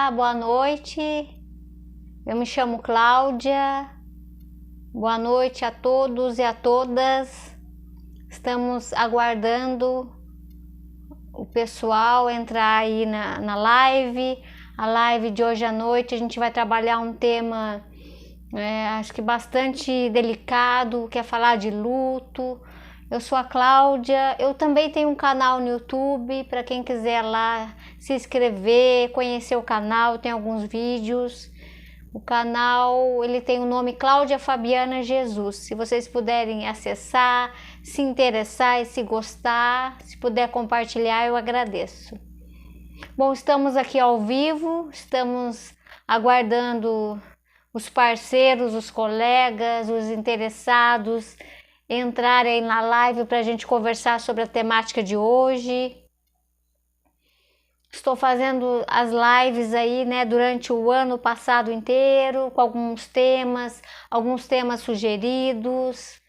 Olá, boa noite. Eu me chamo Cláudia. Boa noite a todos e a todas. Estamos aguardando o pessoal entrar aí na live. A live de hoje à noite a gente vai trabalhar um tema, acho que bastante delicado, que é falar de luto. Eu sou a Cláudia, eu também tenho um canal no YouTube, para quem quiser lá se inscrever, conhecer o canal, tem alguns vídeos. O canal, ele tem o nome Cláudia Fabiana Jesus. Se vocês puderem acessar, se interessar e se gostar, se puder compartilhar, eu agradeço. Bom, estamos aqui ao vivo, estamos aguardando os parceiros, os colegas, os interessados entrarem na live para a gente conversar sobre a temática de hoje. Estou fazendo as lives aí, durante o ano passado inteiro, com alguns temas sugeridos.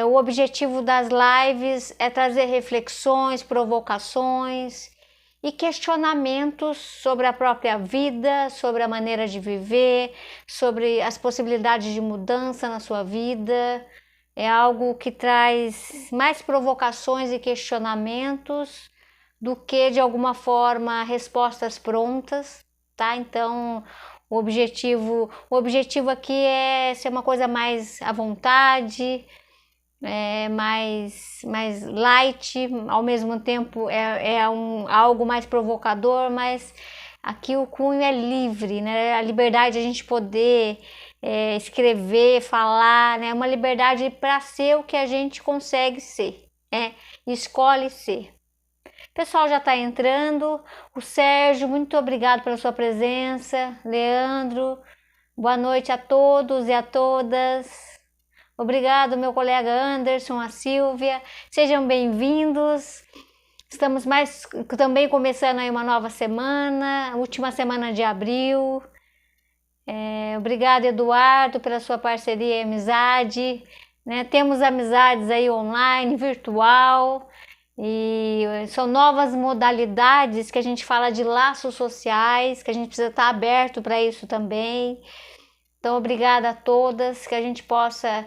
O objetivo das lives é trazer reflexões, provocações e questionamentos sobre a própria vida, sobre a maneira de viver, sobre as possibilidades de mudança na sua vida. É algo que traz mais provocações e questionamentos do que, de alguma forma, respostas prontas, tá? Então, o objetivo aqui é ser uma coisa mais à vontade, mais light, ao mesmo tempo algo mais provocador, mas aqui o cunho é livre, né? A liberdade de a gente poder escrever, falar, né? Uma liberdade para ser o que a gente consegue ser, escolhe ser. O pessoal já está entrando. O Sérgio, muito obrigado pela sua presença. Leandro, boa noite a todos e a todas. Obrigado, meu colega Anderson, a Silvia. Sejam bem-vindos. Estamos também começando aí uma nova semana, última semana de abril. Obrigado, Eduardo, pela sua parceria e amizade. Temos amizades aí online, virtual. E são novas modalidades que a gente fala de laços sociais, que a gente precisa estar aberto para isso também. Então, obrigada a todas, que a gente possa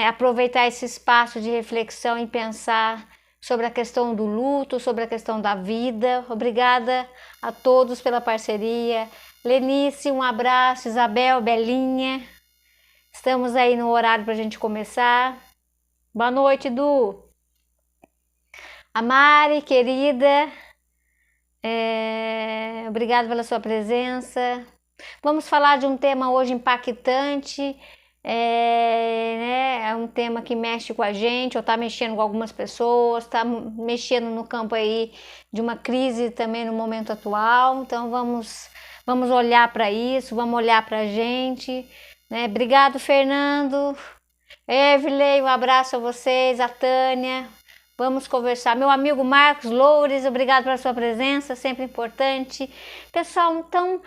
aproveitar esse espaço de reflexão e pensar sobre a questão do luto, sobre a questão da vida. Obrigada a todos pela parceria. Lenice, um abraço. Isabel, Belinha. Estamos aí no horário para a gente começar. Boa noite, Du. A Mari, querida, obrigada pela sua presença. Vamos falar de um tema hoje impactante, é um tema que mexe com a gente, ou está mexendo com algumas pessoas, está mexendo no campo aí de uma crise também no momento atual. Então vamos olhar para isso, vamos olhar para a gente. Obrigado, Fernando. Evelyn, um abraço a vocês, a Tânia. Vamos conversar. Meu amigo Marcos Loures, obrigado pela sua presença, sempre importante. Pessoal, então,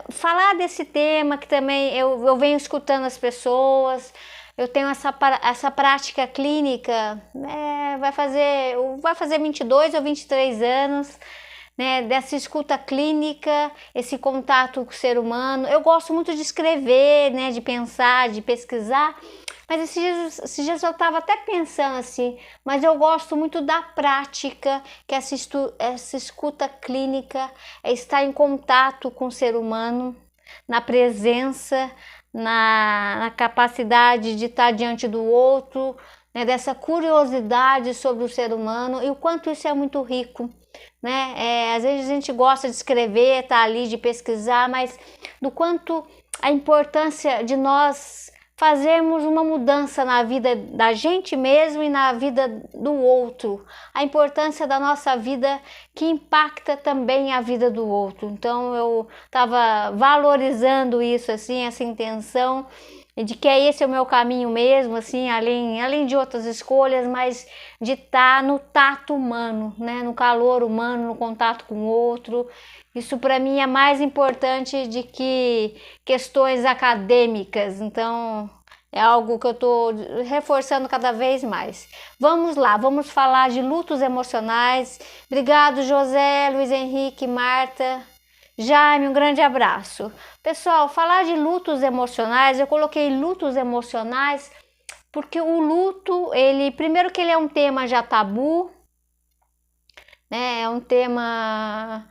falar desse tema que também eu venho escutando as pessoas, eu tenho essa prática clínica, vai fazer 22 ou 23 anos, dessa escuta clínica, esse contato com o ser humano. Eu gosto muito de escrever, de pensar, de pesquisar. Mas esses dias eu estava até pensando assim, mas eu gosto muito da prática, que essa escuta clínica é estar em contato com o ser humano, na presença, na capacidade de estar diante do outro, dessa curiosidade sobre o ser humano e o quanto isso é muito rico. Às vezes a gente gosta de escrever, tá ali, de pesquisar, mas do quanto a importância de nós fazermos uma mudança na vida da gente mesmo e na vida do outro, a importância da nossa vida que impacta também a vida do outro. Então eu estava valorizando isso, assim, essa intenção de que esse é o meu caminho mesmo, assim, além de outras escolhas, mas de estar no tato humano, no calor humano, no contato com o outro. Isso para mim é mais importante de que questões acadêmicas. Então é algo que eu estou reforçando cada vez mais. Vamos lá, vamos falar de lutos emocionais. Obrigado, José, Luiz Henrique, Marta. Jaime, um grande abraço. Pessoal, falar de lutos emocionais, eu coloquei lutos emocionais porque o luto, primeiro que ele é um tema já tabu, né? É um tema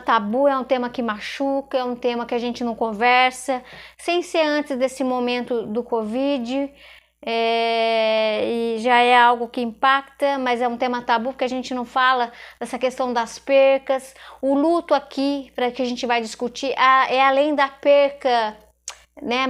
tabu, é um tema que machuca, é um tema que a gente não conversa, sem ser antes desse momento do Covid, e já é algo que impacta, mas é um tema tabu porque a gente não fala dessa questão das percas. O luto aqui, para que a gente vai discutir, é além da perca, né,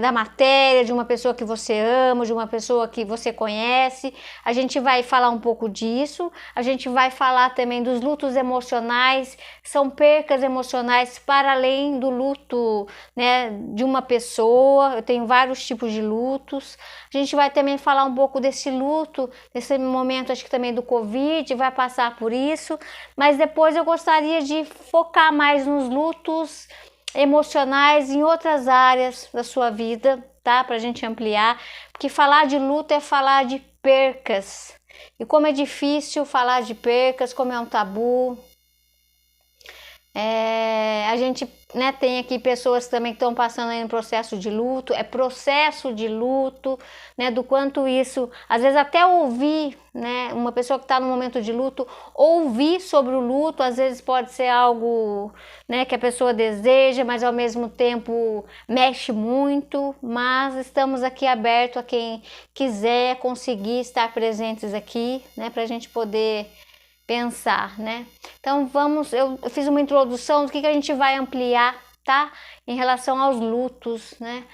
da matéria, de uma pessoa que você ama, de uma pessoa que você conhece. A gente vai falar um pouco disso, a gente vai falar também dos lutos emocionais, são percas emocionais para além do luto, né, de uma pessoa. Eu tenho vários tipos de lutos. A gente vai também falar um pouco desse luto, nesse momento acho que também do Covid, vai passar por isso, mas depois eu gostaria de focar mais nos lutos emocionais em outras áreas da sua vida, tá? Pra gente ampliar, porque falar de luto é falar de percas. E como é difícil falar de percas, como é um tabu. A gente, né, tem aqui pessoas também que estão passando aí no processo de luto, né, do quanto isso, às vezes até ouvir, né, uma pessoa que está no momento de luto, ouvir sobre o luto, às vezes pode ser algo, né, que a pessoa deseja, mas ao mesmo tempo mexe muito, mas estamos aqui abertos a quem quiser conseguir estar presentes aqui, né, para a gente poder pensar, né? Então eu fiz uma introdução do que a gente vai ampliar, tá? Em relação aos lutos, né?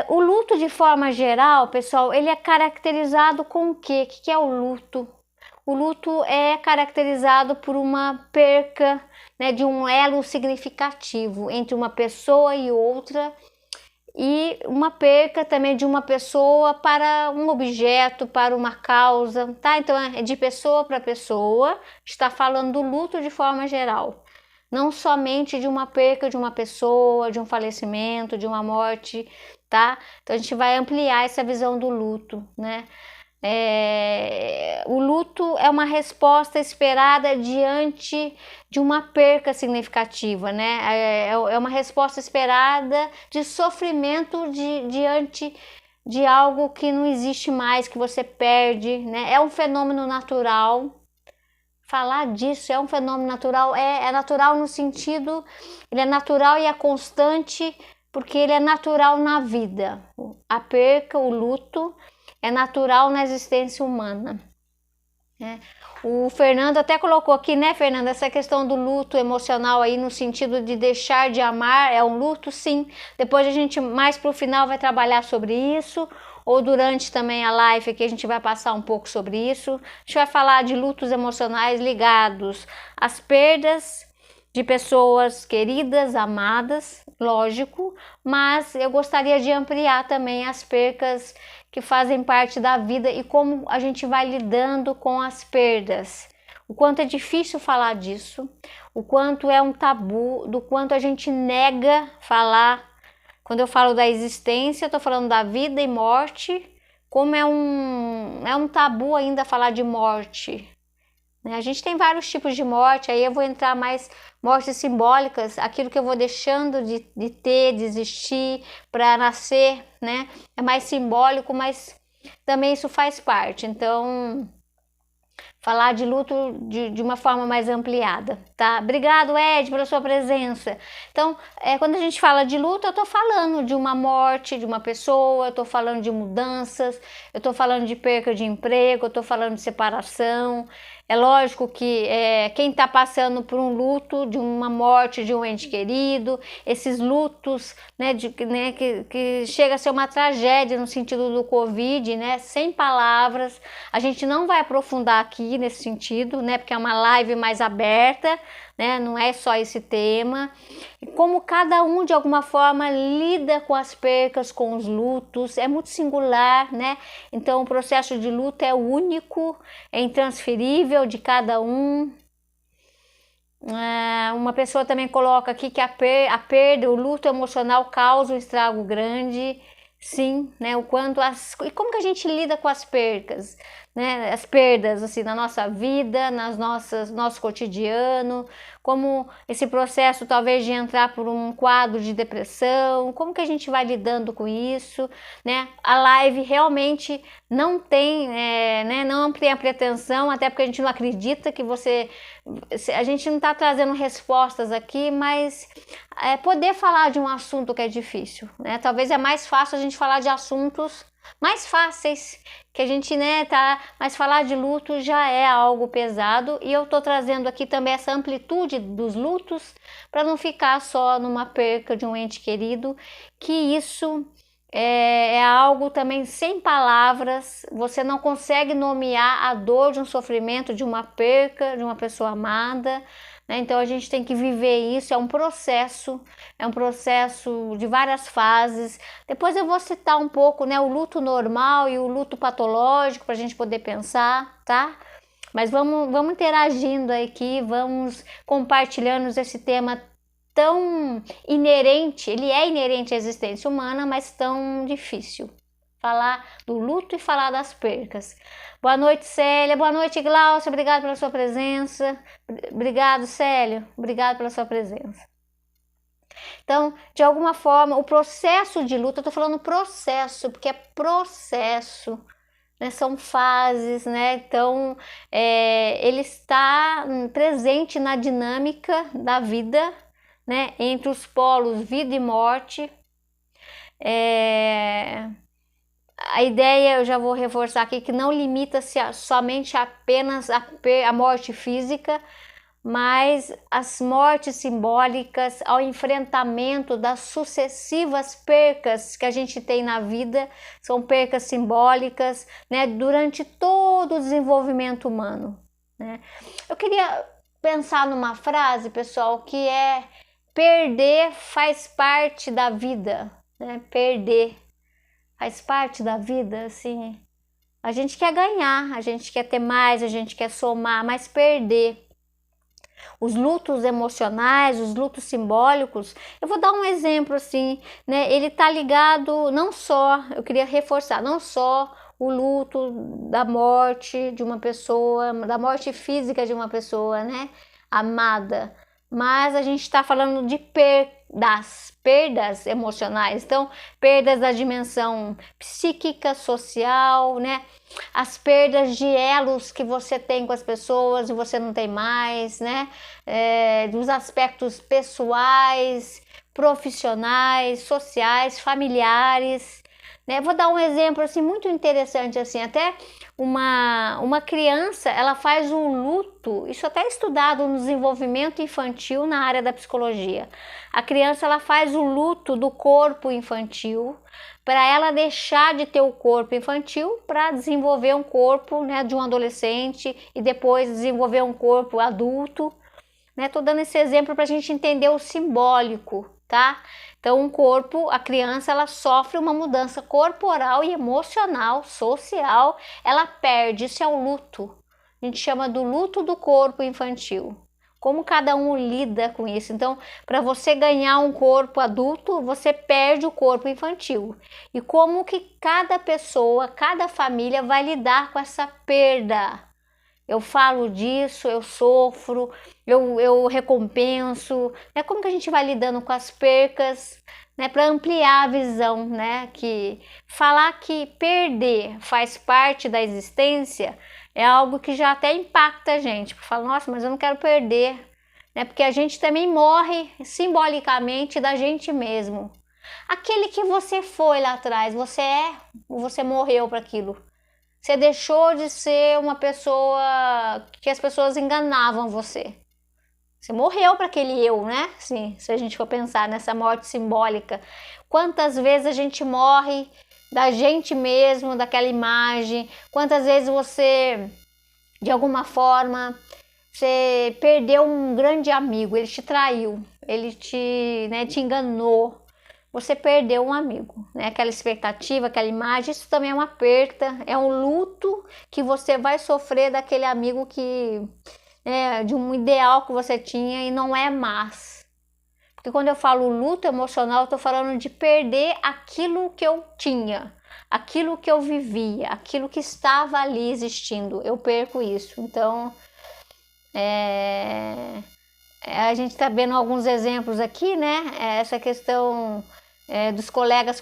O luto de forma geral, pessoal, ele é caracterizado com o quê? O que é o luto? O luto é caracterizado por uma perca, né, de um elo significativo entre uma pessoa e outra, e uma perca também de uma pessoa para um objeto, para uma causa, tá? Então é de pessoa para pessoa, está falando do luto de forma geral, não somente de uma perca de uma pessoa, de um falecimento, de uma morte, tá? Então a gente vai ampliar essa visão do luto, né? O luto é uma resposta esperada diante de uma perca significativa, né? É uma resposta esperada de sofrimento diante de algo que não existe mais, que você perde, né? É um fenômeno natural. Falar disso é um fenômeno natural, é natural no sentido, ele é natural e é constante, porque ele é natural na vida. A perca, o luto, é natural na existência humana, né? O Fernando até colocou aqui, né, Fernando, essa questão do luto emocional aí no sentido de deixar de amar, é um luto, sim. Depois a gente mais pro final vai trabalhar sobre isso, ou durante também a live aqui a gente vai passar um pouco sobre isso. A gente vai falar de lutos emocionais ligados às perdas de pessoas queridas, amadas, lógico, mas eu gostaria de ampliar também as percas que fazem parte da vida e como a gente vai lidando com as perdas. O quanto é difícil falar disso, o quanto é um tabu, do quanto a gente nega falar. Quando eu falo da existência, eu tô falando da vida e morte, como é um tabu ainda falar de morte. A gente tem vários tipos de morte, aí eu vou entrar mais mortes simbólicas, aquilo que eu vou deixando de ter, de existir para nascer, né? É mais simbólico, mas também isso faz parte. Então, falar de luto de uma forma mais ampliada, tá? Obrigado, Ed, pela sua presença. Então, quando a gente fala de luto, eu tô falando de uma morte de uma pessoa, eu tô falando de mudanças, eu tô falando de perca de emprego, eu tô falando de separação. É lógico que quem está passando por um luto de uma morte de um ente querido, esses lutos, né, que chega a ser uma tragédia no sentido do Covid, né, sem palavras. A gente não vai aprofundar aqui nesse sentido, né, porque é uma live mais aberta, né, não é só esse tema. E como cada um de alguma forma lida com as percas, com os lutos, é muito singular, né? Então o processo de luto é único, é intransferível de cada um. Uma pessoa também coloca aqui que a perda, o luto emocional causa um estrago grande. sim, né? O quanto e como que a gente lida com as percas, né? As perdas assim na nossa vida, nosso cotidiano, como esse processo talvez de entrar por um quadro de depressão, como que a gente vai lidando com isso, né? A live realmente não tem, né? Não tem a pretensão, até porque a gente não acredita que a gente não está trazendo respostas aqui, mas poder falar de um assunto que é difícil, né? Talvez é mais fácil a gente falar de assuntos mais fáceis, que a gente, né, tá, mas falar de luto já é algo pesado, e eu tô trazendo aqui também essa amplitude dos lutos para não ficar só numa perca de um ente querido, que isso é algo também sem palavras, você não consegue nomear a dor de um sofrimento, de uma perca, de uma pessoa amada, né? Então a gente tem que viver isso, é um processo de várias fases. Depois eu vou citar um pouco, né, o luto normal e o luto patológico para a gente poder pensar, tá? Mas vamos interagindo aqui, vamos compartilhando esse tema tão inerente, ele é inerente à existência humana, mas tão difícil. Falar do luto e falar das percas. Boa noite, Célia. Boa noite, Glaucia. Obrigada pela sua presença. Obrigado, Célio. Obrigado pela sua presença. Então, de alguma forma, o processo de luto, eu tô falando processo, porque é processo, né? São fases, né? Então, ele está presente na dinâmica da vida, né? Entre os polos vida e morte. A ideia, eu já vou reforçar aqui, que não limita-se somente apenas a morte física, mas as mortes simbólicas, ao enfrentamento das sucessivas percas que a gente tem na vida, são percas simbólicas, né, durante todo o desenvolvimento humano, né? Eu queria pensar numa frase, pessoal, que é: perder faz parte da vida, né? Perder faz parte da vida, assim. A gente quer ganhar, a gente quer ter mais, a gente quer somar, mas perder. Os lutos emocionais, os lutos simbólicos, eu vou dar um exemplo assim, né? Ele tá ligado não só, eu queria reforçar, não só o luto da morte de uma pessoa, da morte física de uma pessoa, né, amada, mas a gente está falando de perdas emocionais, então perdas da dimensão psíquica, social, né? As perdas de elos que você tem com as pessoas e você não tem mais, né? Dos aspectos pessoais, profissionais, sociais, familiares, né? Vou dar um exemplo assim muito interessante, assim, até uma criança, ela faz um luto, isso até é estudado no desenvolvimento infantil na área da psicologia. A criança, ela faz o luto do corpo infantil para ela deixar de ter o corpo infantil para desenvolver um corpo, né, de um adolescente e depois desenvolver um corpo adulto, né? Tô dando esse exemplo para a gente entender o simbólico, tá? Então, um corpo, a criança, ela sofre uma mudança corporal e emocional, social, ela perde, isso é o luto. A gente chama do luto do corpo infantil. Como cada um lida com isso. Então, para você ganhar um corpo adulto, você perde o corpo infantil. E como que cada pessoa, cada família vai lidar com essa perda? Eu falo disso, eu sofro, eu recompenso, né? Como que a gente vai lidando com as percas, né? Para ampliar a visão, né? Que falar que perder faz parte da existência é algo que já até impacta a gente, porque fala, nossa, mas eu não quero perder, né? Porque a gente também morre simbolicamente da gente mesmo. Aquele que você foi lá atrás, você morreu para aquilo. Você deixou de ser uma pessoa que as pessoas enganavam você. Você morreu para aquele eu, né? Sim, se a gente for pensar nessa morte simbólica. Quantas vezes a gente morre da gente mesmo, daquela imagem? Quantas vezes você, de alguma forma, você perdeu um grande amigo, ele te traiu, ele te enganou. Você perdeu um amigo, né? Aquela expectativa, aquela imagem, isso também é uma perda, é um luto que você vai sofrer daquele amigo que, de um ideal que você tinha e não é mais. Porque quando eu falo luto emocional, eu tô falando de perder aquilo que eu tinha, aquilo que eu vivia, aquilo que estava ali existindo. Eu perco isso. Então, a gente está vendo alguns exemplos aqui, né? Essa questão dos colegas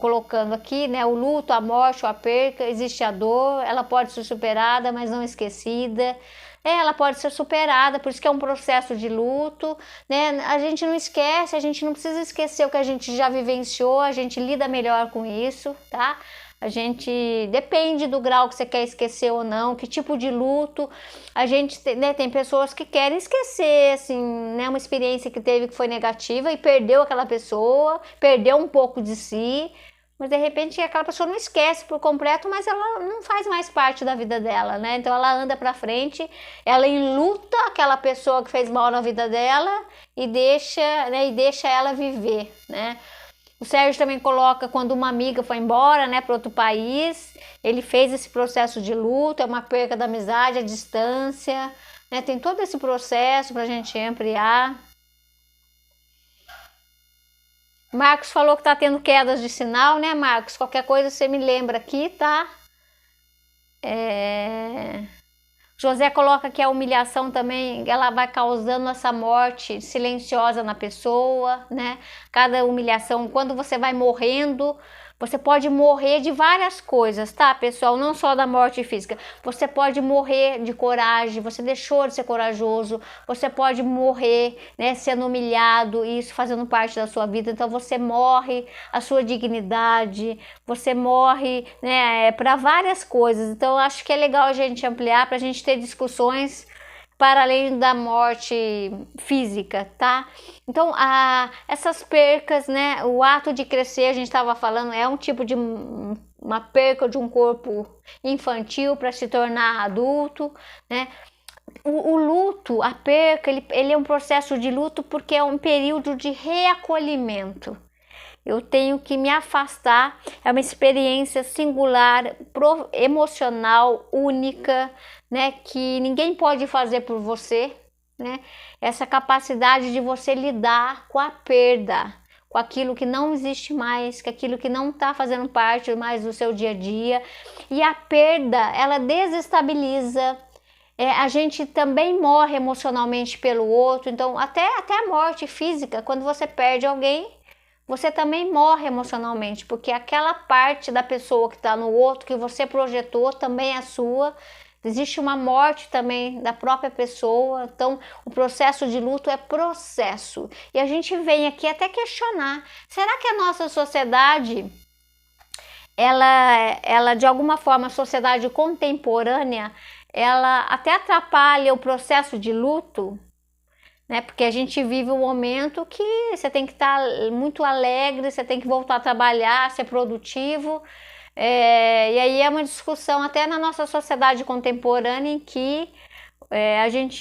colocando aqui, né? O luto, a morte, a perca, existe a dor, ela pode ser superada, mas não esquecida. Ela pode ser superada, por isso que é um processo de luto, né? A gente não esquece, a gente não precisa esquecer o que a gente já vivenciou, a gente lida melhor com isso, tá? A gente depende do grau que você quer esquecer ou não, que tipo de luto. A gente né, tem pessoas que querem esquecer, assim, né, uma experiência que teve que foi negativa e perdeu aquela pessoa, perdeu um pouco de si, mas de repente aquela pessoa não esquece por completo, mas ela não faz mais parte da vida dela, né? Então ela anda pra frente, ela enluta aquela pessoa que fez mal na vida dela e deixa ela viver, né? O Sérgio também coloca quando uma amiga foi embora, né, para outro país, ele fez esse processo de luto, é uma perca da amizade, a distância, né, tem todo esse processo para a gente ampliar. Marcos falou que tá tendo quedas de sinal, né, Marcos? Qualquer coisa você me lembra aqui, tá? José coloca que a humilhação também, ela vai causando essa morte silenciosa na pessoa, né? Cada humilhação, quando você vai morrendo, você pode morrer de várias coisas, tá, pessoal? Não só da morte física. Você pode morrer de coragem, você deixou de ser corajoso, você pode morrer, né, sendo humilhado, e isso fazendo parte da sua vida. Então você morre a sua dignidade, você morre, né, para várias coisas. Então eu acho que é legal a gente ampliar para a gente ter discussões para além da morte física, tá? Então, essas percas, né? O ato de crescer, a gente estava falando, é um tipo de uma perca de um corpo infantil para se tornar adulto, né? O luto, a perca, ele é um processo de luto porque é um período de reacolhimento. Eu tenho que me afastar, é uma experiência singular, emocional, única, né, que ninguém pode fazer por você, né? Essa capacidade de você lidar com a perda, com aquilo que não existe mais, com aquilo que não está fazendo parte mais do seu dia a dia. E a perda, ela desestabiliza. A gente também morre emocionalmente pelo outro, então até a morte física, quando você perde alguém, você também morre emocionalmente, porque aquela parte da pessoa que está no outro, que você projetou, também é sua. Existe uma morte também da própria pessoa, então o processo de luto é processo. E a gente vem aqui até questionar, será que a nossa sociedade, ela de alguma forma, a sociedade contemporânea, ela até atrapalha o processo de luto? Né? Porque a gente vive um momento que você tem que estar muito alegre, você tem que voltar a trabalhar, ser produtivo. E aí é uma discussão até na nossa sociedade contemporânea em que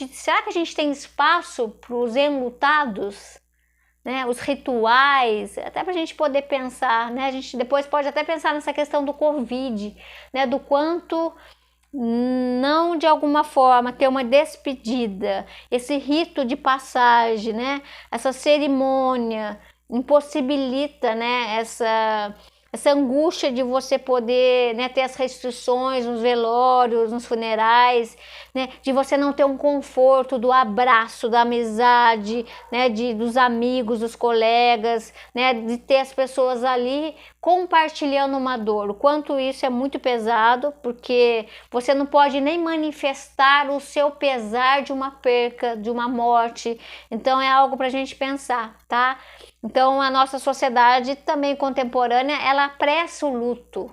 será que a gente tem espaço para os enlutados? Né, os rituais, até para a gente poder pensar, né? A gente depois pode até pensar nessa questão do Covid, né? Do quanto não de alguma forma ter uma despedida, esse rito de passagem, né? Essa cerimônia impossibilita, né? Essa angústia de você poder, né, ter as restrições nos velórios, nos funerais, né, de você não ter um conforto do abraço, da amizade, né, dos amigos, dos colegas, né, de ter as pessoas ali compartilhando uma dor. O quanto isso é muito pesado, porque você não pode nem manifestar o seu pesar de uma perca, de uma morte. Então é algo para a gente pensar, tá? Então a nossa sociedade também contemporânea, ela apressa o luto,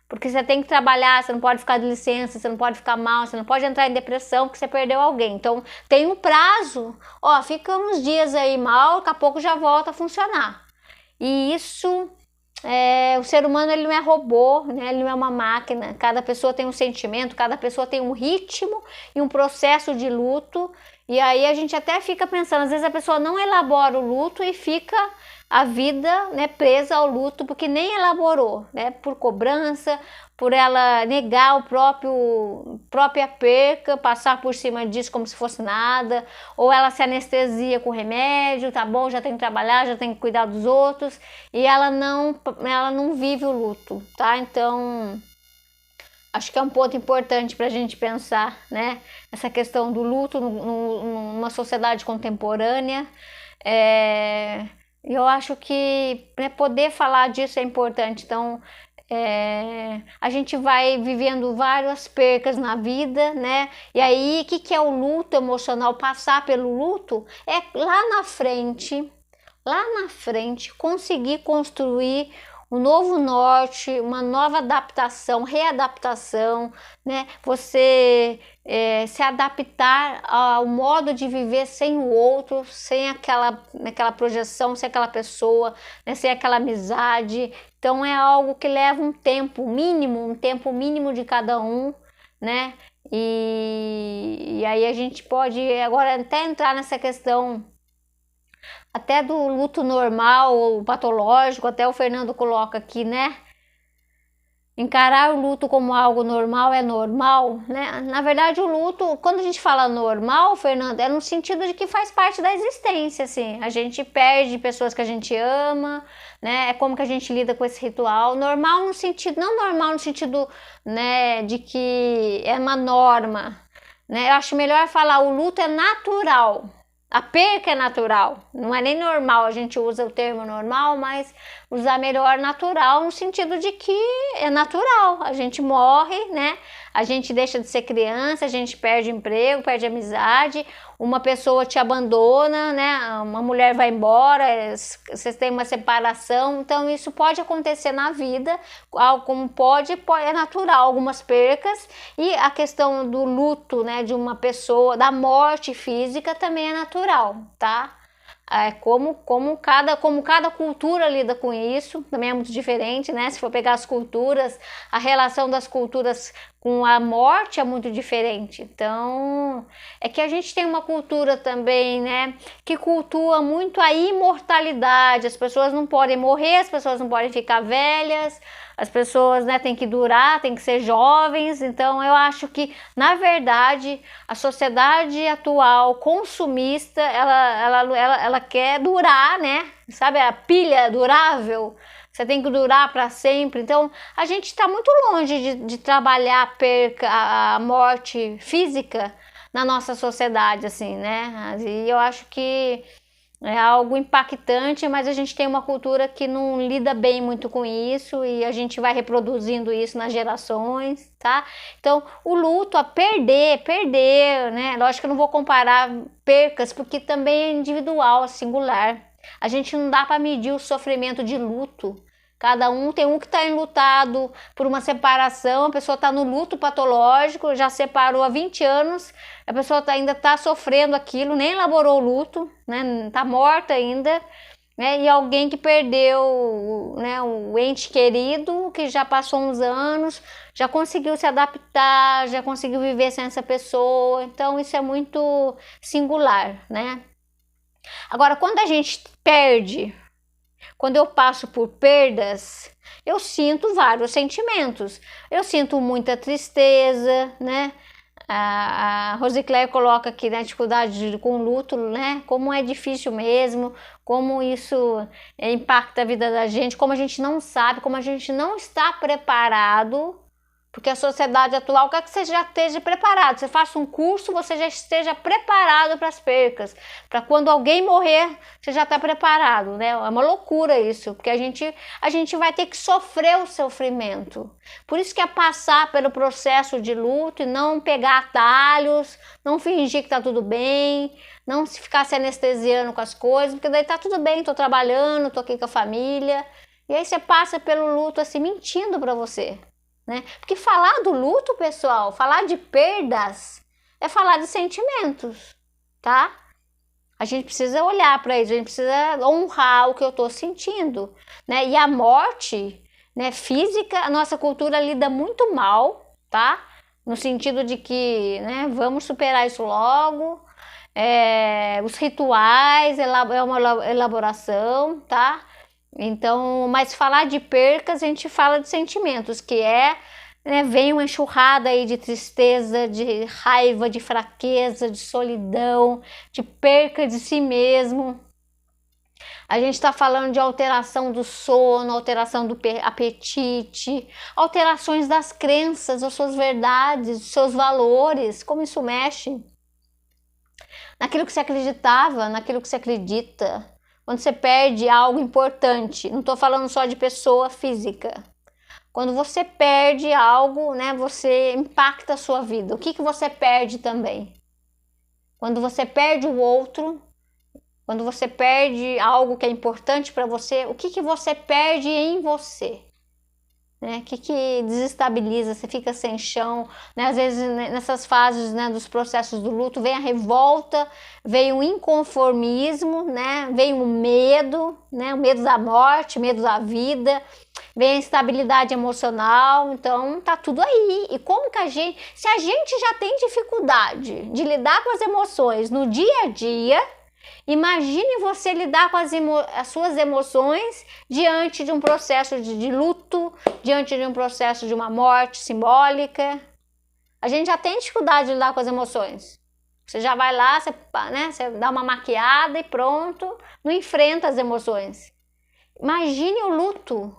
porque você tem que trabalhar, você não pode ficar de licença, você não pode ficar mal, você não pode entrar em depressão porque você perdeu alguém. Então tem um prazo, fica uns dias aí mal, daqui a pouco já volta a funcionar. E isso, o ser humano, ele não é robô, né? Ele não é uma máquina, cada pessoa tem um sentimento, cada pessoa tem um ritmo e um processo de luto. E aí a gente até fica pensando, às vezes a pessoa não elabora o luto e fica a vida, né, presa ao luto porque nem elaborou, né, por cobrança, por ela negar o própria perca, passar por cima disso como se fosse nada, ou ela se anestesia com remédio, tá bom, já tem que trabalhar, já tem que cuidar dos outros, e ela não vive o luto, tá? Então acho que é um ponto importante para a gente pensar, né? Essa questão do luto numa sociedade contemporânea. Eu acho que, né, poder falar disso é importante. Então, a gente vai vivendo várias percas na vida, né? E aí, o que é o luto emocional? Passar pelo luto é lá na frente, conseguir construir um novo norte, uma nova adaptação, readaptação, né? Você se adaptar ao modo de viver sem o outro, sem aquela projeção, sem aquela pessoa, né? Sem aquela amizade. Então é algo que leva um tempo mínimo de cada um, né? E aí a gente pode agora até entrar nessa questão até do luto normal ou patológico, até o Fernando coloca aqui, né? Encarar o luto como algo normal é normal, né? Na verdade, o luto, quando a gente fala normal, Fernando, é no sentido de que faz parte da existência, assim. A gente perde pessoas que a gente ama, né? É como que a gente lida com esse ritual. Normal no sentido, não normal no sentido, né, de que é uma norma, né? Eu acho melhor falar o luto é natural. A perca é natural, não é nem normal, a gente usa o termo normal, mas usar melhor natural no sentido de que é natural, a gente morre, né? A gente deixa de ser criança, a gente perde emprego, perde amizade, uma pessoa te abandona, né? Uma mulher vai embora, vocês têm uma separação, então isso pode acontecer na vida, como é natural, algumas percas, e a questão do luto, né, de uma pessoa, da morte física também é natural, tá? Como cada cultura lida com isso, também é muito diferente, né? Se for pegar as culturas, a relação das culturas com a morte é muito diferente. Então, é que a gente tem uma cultura também, né, que cultua muito a imortalidade. As pessoas não podem morrer, as pessoas não podem ficar velhas, as pessoas, né, têm que durar, têm que ser jovens. Então, eu acho que, na verdade, a sociedade atual consumista, ela quer durar, né? Sabe a pilha durável? Você tem que durar para sempre. Então, a gente está muito longe de trabalhar a morte física na nossa sociedade, assim, né? E eu acho que é algo impactante, mas a gente tem uma cultura que não lida bem muito com isso e a gente vai reproduzindo isso nas gerações, tá? Então, o luto, a perder, né? Lógico que eu não vou comparar percas, porque também é individual, singular. A gente não dá para medir o sofrimento de luto. Cada um tem um que está enlutado por uma separação, a pessoa está no luto patológico, já separou há 20 anos, a pessoa ainda está sofrendo aquilo, nem elaborou o luto, né? Está morta ainda, né? E alguém que perdeu, né, o ente querido, que já passou uns anos, já conseguiu se adaptar, já conseguiu viver sem essa pessoa, então isso é muito singular, né? Agora, quando a gente perde, quando eu passo por perdas, eu sinto vários sentimentos. Eu sinto muita tristeza, né? A Rosicléia coloca aqui, né, dificuldade com luto, né? Como é difícil mesmo, como isso impacta a vida da gente, como a gente não sabe, como a gente não está preparado. Porque a sociedade atual quer que você já esteja preparado. Você faça um curso, você já esteja preparado para as percas. Para quando alguém morrer, você já está preparado, né? É uma loucura isso, porque a gente vai ter que sofrer o sofrimento. Por isso que é passar pelo processo de luto e não pegar atalhos, não fingir que está tudo bem, não ficar se anestesiando com as coisas, porque daí está tudo bem, estou trabalhando, estou aqui com a família. E aí você passa pelo luto assim, mentindo para você. Né? Porque falar do luto, pessoal, falar de perdas, é falar de sentimentos, tá? A gente precisa olhar para isso, a gente precisa honrar o que eu estou sentindo, né? E a morte, né, física, a nossa cultura lida muito mal, tá? No sentido de que, né, vamos superar isso logo. os rituais, é uma elaboração, tá? Então, mas falar de percas, a gente fala de sentimentos, que né, vem uma enxurrada aí de tristeza, de raiva, de fraqueza, de solidão, de perca de si mesmo. A gente está falando de alteração do sono, alteração do apetite, alterações das crenças, das suas verdades, dos seus valores, como isso mexe naquilo que você acreditava, naquilo que você acredita. Quando você perde algo importante, não estou falando só de pessoa física. Quando você perde algo, né, você impacta a sua vida. O que você perde também? Quando você perde o outro, quando você perde algo que é importante para você, o que você perde em você? Né? O que desestabiliza, você fica sem chão, né? Às vezes nessas fases, né, dos processos do luto vem a revolta, vem o inconformismo, né? Vem o medo, né? O medo da morte, o medo da vida, vem a instabilidade emocional. Então tá tudo aí. E como que se a gente já tem dificuldade de lidar com as emoções no dia a dia, imagine você lidar com as suas emoções diante de um processo de luto, diante de um processo de uma morte simbólica. A gente já tem dificuldade de lidar com as emoções. Você já vai lá, você dá uma maquiada e pronto, não enfrenta as emoções. Imagine o luto,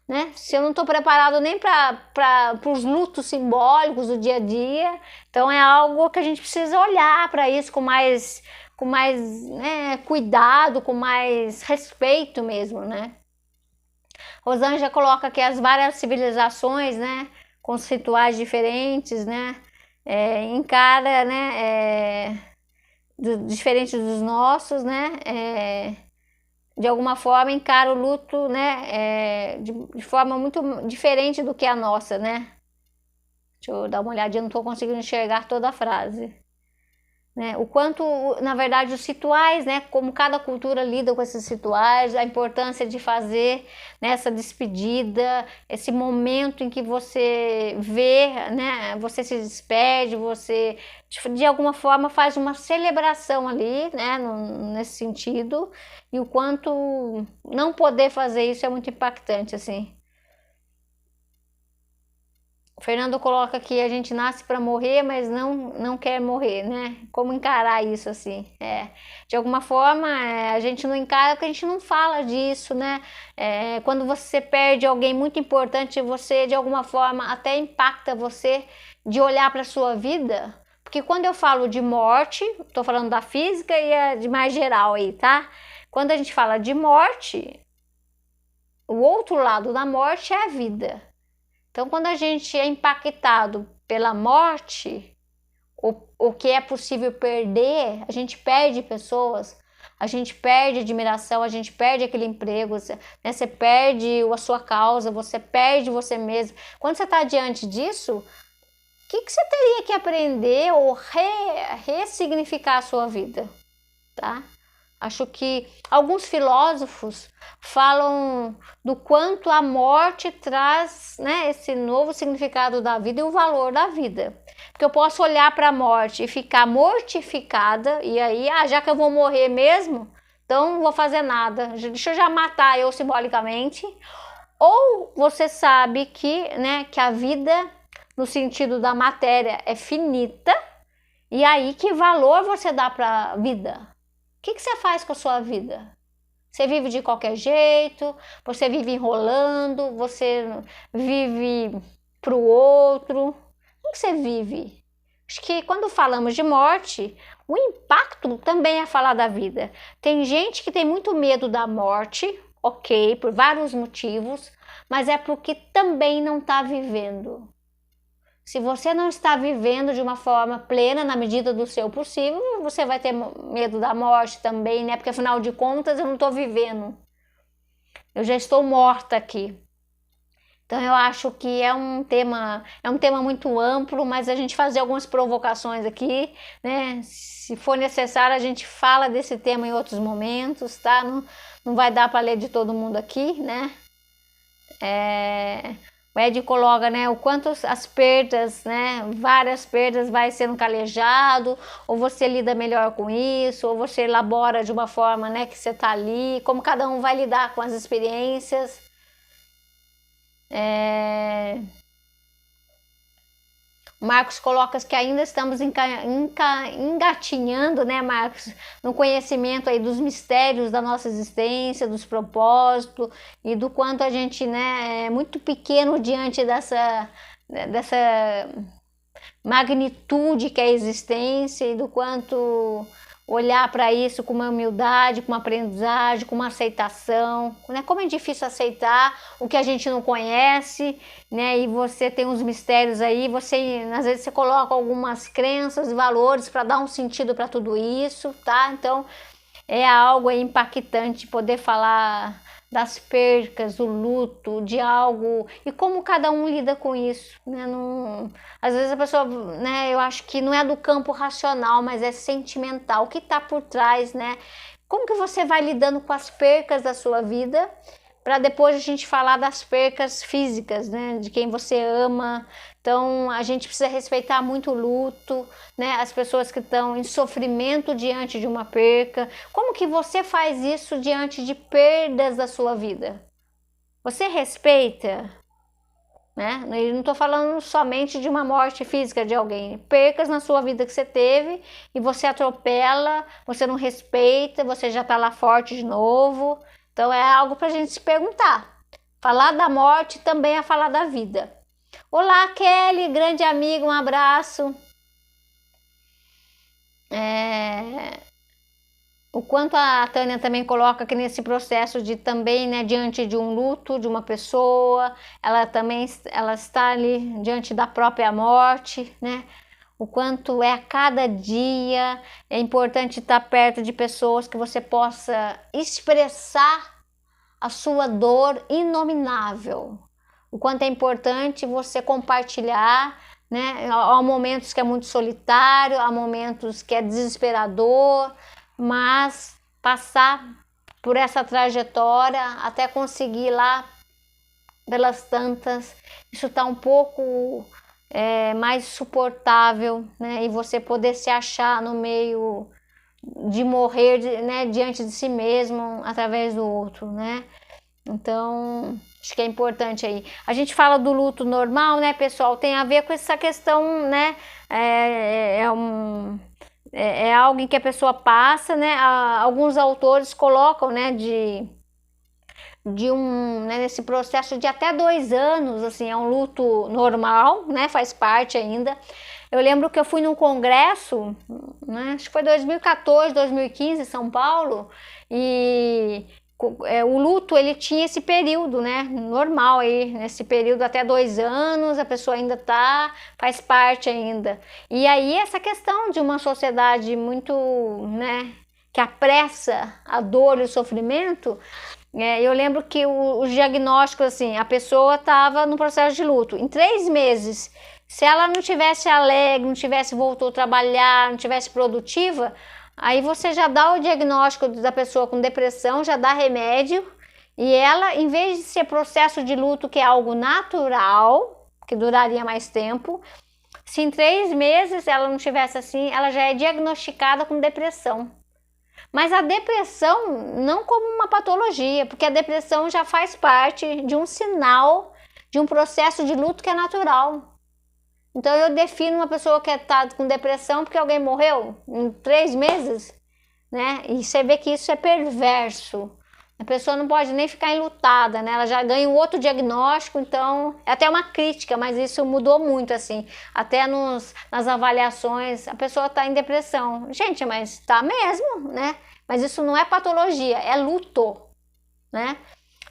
né? Se eu não estou preparado nem para os lutos simbólicos do dia a dia, então é algo que a gente precisa olhar para isso com mais né, cuidado, com mais respeito mesmo, né? Rosângela coloca que as várias civilizações, né, com os rituais diferentes, né, encara, né, diferente dos nossos, né, de alguma forma encara o luto, né, de forma muito diferente do que a nossa, né? Deixa eu dar uma olhadinha, não estou conseguindo enxergar toda a frase. Né? O quanto, na verdade, os rituais, né? Como cada cultura lida com esses rituais, a importância de fazer, né, essa despedida, esse momento em que você vê, né? Você se despede, você de alguma forma faz uma celebração ali, né? Nesse sentido, e o quanto não poder fazer isso é muito impactante, assim. O Fernando coloca que a gente nasce para morrer, mas não quer morrer, né? Como encarar isso assim? De alguma forma, a gente não encara porque a gente não fala disso, né? Quando você perde alguém muito importante, você de alguma forma até impacta você de olhar para a sua vida. Porque quando eu falo de morte, estou falando da física e de mais geral aí, tá? Quando a gente fala de morte, o outro lado da morte é a vida. Então, quando a gente é impactado pela morte, o que é possível perder, a gente perde pessoas, a gente perde admiração, a gente perde aquele emprego, né? Você perde a sua causa, você perde você mesmo. Quando você está diante disso, o que você teria que aprender ou ressignificar a sua vida, tá? Acho que alguns filósofos falam do quanto a morte traz, né, esse novo significado da vida e o valor da vida. Porque eu posso olhar para a morte e ficar mortificada, e aí, já que eu vou morrer mesmo, então não vou fazer nada, deixa eu já matar eu simbolicamente. Ou você sabe que, né, que a vida, no sentido da matéria, é finita, e aí que valor você dá para a vida? O que você faz com a sua vida? Você vive de qualquer jeito, você vive enrolando, você vive para o outro. Como que você vive? Acho que quando falamos de morte, o impacto também é falar da vida. Tem gente que tem muito medo da morte, ok, por vários motivos, mas é porque também não está vivendo. Se você não está vivendo de uma forma plena, na medida do seu possível, você vai ter medo da morte também, né? Porque afinal de contas eu não estou vivendo. Eu já estou morta aqui. Então eu acho que é um tema muito amplo, mas a gente fazer algumas provocações aqui, né? Se for necessário, a gente fala desse tema em outros momentos, tá? Não vai dar para ler de todo mundo aqui, né? O Ed coloca, né, o quanto as perdas, né, várias perdas vai sendo calejado, ou você lida melhor com isso, ou você elabora de uma forma, né, que você tá ali, como cada um vai lidar com as experiências. O Marcos coloca que ainda estamos engatinhando, né, Marcos, no conhecimento aí dos mistérios da nossa existência, dos propósitos e do quanto a gente, né, é muito pequeno diante dessa magnitude que é a existência e do quanto olhar para isso com uma humildade, com uma aprendizagem, com uma aceitação, né? Como é difícil aceitar o que a gente não conhece, né? E você tem uns mistérios aí, você às vezes você coloca algumas crenças e valores para dar um sentido para tudo isso, tá? Então é algo aí impactante poder falar das percas, do luto, de algo e como cada um lida com isso, né? Não, às vezes a pessoa, né? Eu acho que não é do campo racional, mas é sentimental. O que está por trás, né? Como que você vai lidando com as percas da sua vida para depois a gente falar das percas físicas, né? De quem você ama. Então a gente precisa respeitar muito o luto, né? As pessoas que estão em sofrimento diante de uma perca. Como que você faz isso diante de perdas da sua vida? Você respeita, né? Eu não estou falando somente de uma morte física de alguém, percas na sua vida que você teve e você atropela, você não respeita, você já está lá forte de novo. Então é algo para a gente se perguntar. Falar da morte também é falar da vida. Olá, Kelly, grande amigo, um abraço. O quanto a Tânia também coloca que nesse processo de também, né, diante de um luto de uma pessoa, ela está ali diante da própria morte, né? O quanto é a cada dia, é importante estar perto de pessoas que você possa expressar a sua dor inominável. O quanto é importante você compartilhar, né? Há momentos que é muito solitário, há momentos que é desesperador, mas passar por essa trajetória até conseguir lá pelas tantas, isso está um pouco mais suportável, né? E você poder se achar no meio de morrer, né, diante de si mesmo através do outro, né? Então acho que é importante aí. A gente fala do luto normal, né, pessoal? Tem a ver com essa questão, né? É algo em que a pessoa passa, né? Alguns autores colocam, né, né, nesse processo de até 2 anos, assim, é um luto normal, né? Faz parte ainda. Eu lembro que eu fui num congresso, né? Acho que foi 2014, 2015 em São Paulo, e o luto ele tinha esse período, né? Normal aí, nesse período até 2 anos, a pessoa ainda faz parte ainda. E aí essa questão de uma sociedade muito, né, que apressa a dor e o sofrimento, eu lembro que os diagnósticos, assim, a pessoa estava no processo de luto. Em 3 meses, se ela não tivesse alegre, não tivesse voltou a trabalhar, não tivesse produtiva, aí você já dá o diagnóstico da pessoa com depressão, já dá remédio, e ela, em vez de ser processo de luto, que é algo natural, que duraria mais tempo, se em 3 meses ela não tivesse assim, ela já é diagnosticada com depressão. Mas a depressão não como uma patologia, porque a depressão já faz parte de um sinal de um processo de luto que é natural. Então eu defino uma pessoa que está com depressão porque alguém morreu em 3 meses, né? E você vê que isso é perverso. A pessoa não pode nem ficar enlutada, né? Ela já ganha um outro diagnóstico, então é até uma crítica, mas isso mudou muito, assim. Até nas avaliações, a pessoa está em depressão. Gente, mas está mesmo, né? Mas isso não é patologia, é luto, né?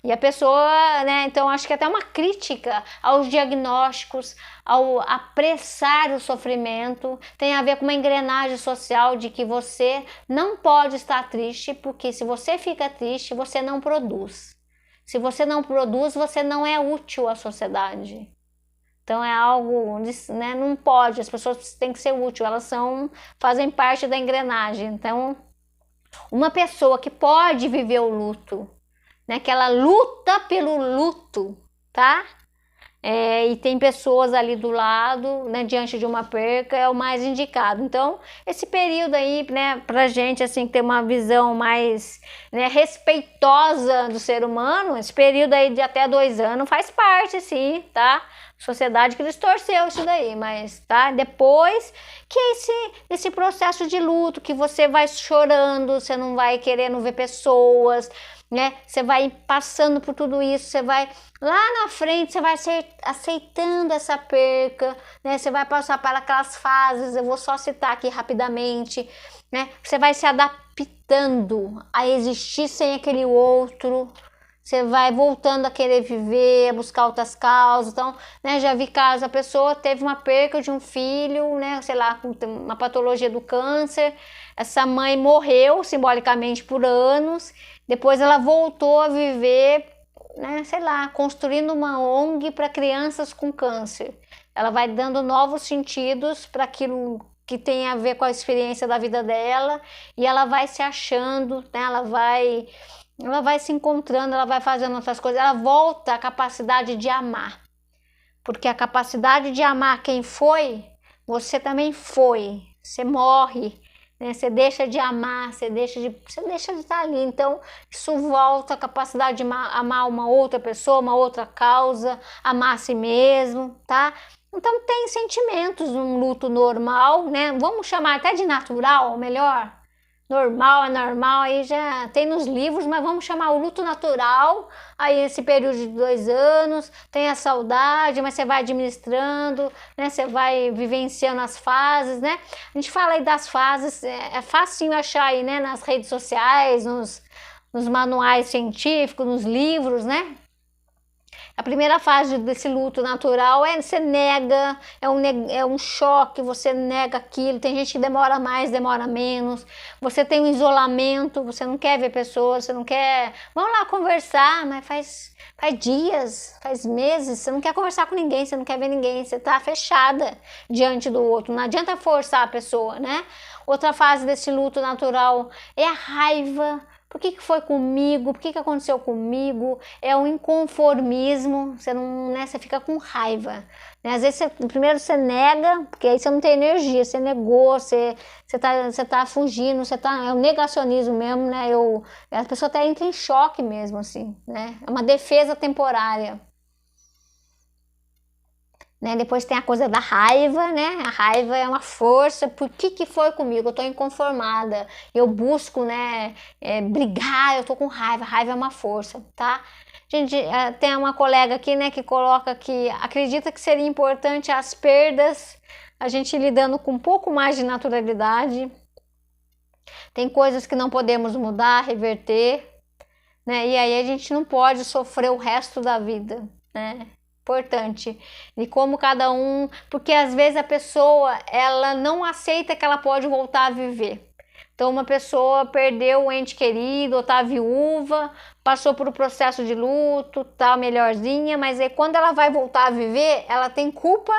E a pessoa, né? Então acho que até uma crítica aos diagnósticos, ao apressar o sofrimento, tem a ver com uma engrenagem social de que você não pode estar triste, porque se você fica triste, você não produz. Se você não produz, você não é útil à sociedade. Então é algo, né? Não pode, as pessoas têm que ser úteis, elas fazem parte da engrenagem. Então, uma pessoa que pode viver o luto, né, que ela luta pelo luto, tá? e tem pessoas ali do lado, né, diante de uma perca, é o mais indicado. Então, esse período aí, né, pra gente, assim, ter uma visão mais, né, respeitosa do ser humano, esse período aí de até 2 anos faz parte, sim, tá? Sociedade que distorceu isso daí, mas, tá? Depois que esse processo de luto, que você vai chorando, você não vai querendo ver pessoas, né? Você vai passando por tudo isso, você vai lá na frente, você vai aceitando essa perca, né? Você vai passar para aquelas fases, eu vou só citar aqui rapidamente, né? Você vai se adaptando a existir sem aquele outro, você vai voltando a querer viver, a buscar outras causas. Então, né, já vi casos, a pessoa teve uma perca de um filho, né, sei lá, com uma patologia do câncer, essa mãe morreu simbolicamente por anos, depois ela voltou a viver, né, sei lá, construindo uma ONG para crianças com câncer. Ela vai dando novos sentidos para aquilo que tem a ver com a experiência da vida dela, e ela vai se achando, né, ela vai se encontrando, ela vai fazendo outras coisas, ela volta à capacidade de amar. Porque a capacidade de amar quem foi, você também foi. Você morre, né? Você deixa de amar, você deixa de estar ali. Então, isso volta à capacidade de amar uma outra pessoa, uma outra causa, amar a si mesmo, tá? Então, tem sentimentos num luto normal, né? Vamos chamar até de natural, melhor. Normal, é normal, aí já tem nos livros, mas vamos chamar o luto natural, aí esse período de 2 anos, tem a saudade, mas você vai administrando, né, você vai vivenciando as fases, né, a gente fala aí das fases, é facinho achar aí, né, nas redes sociais, nos manuais científicos, nos livros, né. A primeira fase desse luto natural é você nega, é um choque, você nega aquilo. Tem gente que demora mais, demora menos. Você tem um isolamento, você não quer ver pessoas, você não quer. Vamos lá conversar, mas faz dias, faz meses, você não quer conversar com ninguém, você não quer ver ninguém, você tá fechada diante do outro. Não adianta forçar a pessoa, né? Outra fase desse luto natural é a raiva. Por que foi comigo? Por que aconteceu comigo? É um inconformismo, você não, né, você fica com raiva. Né? Às vezes, primeiro você nega, porque aí você não tem energia, você negou, você tá fugindo, é um negacionismo mesmo, né? A pessoa até entra em choque mesmo, assim, né? É uma defesa temporária. Né? Depois tem a coisa da raiva, né? A raiva é uma força. Por que foi comigo? Eu tô inconformada. Eu busco, né? Brigar. Eu tô com raiva. A raiva é uma força, tá? Gente, tem uma colega aqui, né? Que coloca que acredita que seria importante as perdas, a gente lidando com um pouco mais de naturalidade. Tem coisas que não podemos mudar, reverter, né? E aí a gente não pode sofrer o resto da vida, né? Importante, e como cada um, porque às vezes a pessoa ela não aceita que ela pode voltar a viver. Então uma pessoa perdeu o ente querido, ou tá viúva, passou por um processo de luto, tá melhorzinha, mas aí quando ela vai voltar a viver, ela tem culpa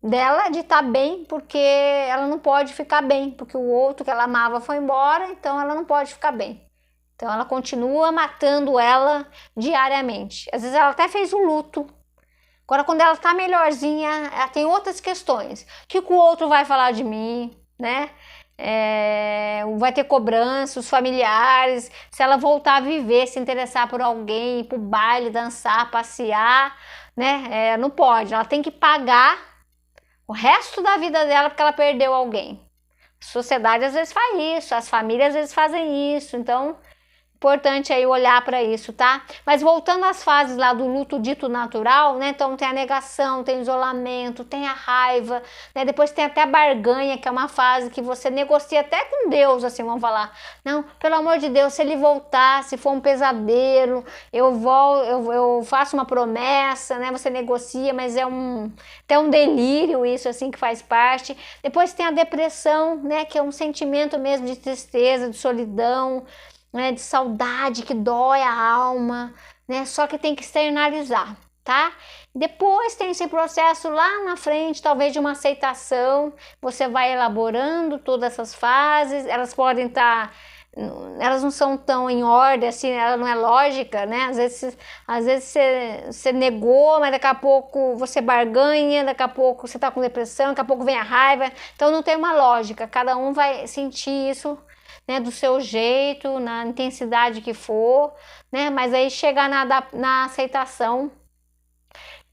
dela de estar bem, porque ela não pode ficar bem, porque o outro que ela amava foi embora, então ela não pode ficar bem. Então ela continua matando ela diariamente. Às vezes ela até fez o luto. Agora quando ela tá melhorzinha, ela tem outras questões. O que o outro vai falar de mim, né? Vai ter cobrança, os familiares. Se ela voltar a viver, se interessar por alguém, ir pro baile, dançar, passear, né? Não pode. Ela tem que pagar o resto da vida dela porque ela perdeu alguém. A sociedade às vezes faz isso, as famílias às vezes fazem isso. Então importante aí olhar para isso, tá? Mas voltando às fases lá do luto dito natural, né? Então tem a negação, tem o isolamento, tem a raiva, né? Depois tem até a barganha, que é uma fase que você negocia até com Deus, assim, vamos falar. Não, pelo amor de Deus, se ele voltar, se for um pesadelo, eu faço uma promessa, né? Você negocia, mas até um delírio isso, assim, que faz parte. Depois tem a depressão, né? Que é um sentimento mesmo de tristeza, de solidão, né, de saudade que dói a alma, né? Só que tem que externalizar, tá? Depois tem esse processo lá na frente, talvez de uma aceitação. Você vai elaborando todas essas fases, elas podem estar elas não são tão em ordem, assim, ela não é lógica, né? Às vezes você negou, mas daqui a pouco você barganha, daqui a pouco você tá com depressão, daqui a pouco vem a raiva. Então não tem uma lógica, cada um vai sentir isso, né, do seu jeito, na intensidade que for, né? Mas aí chegar na aceitação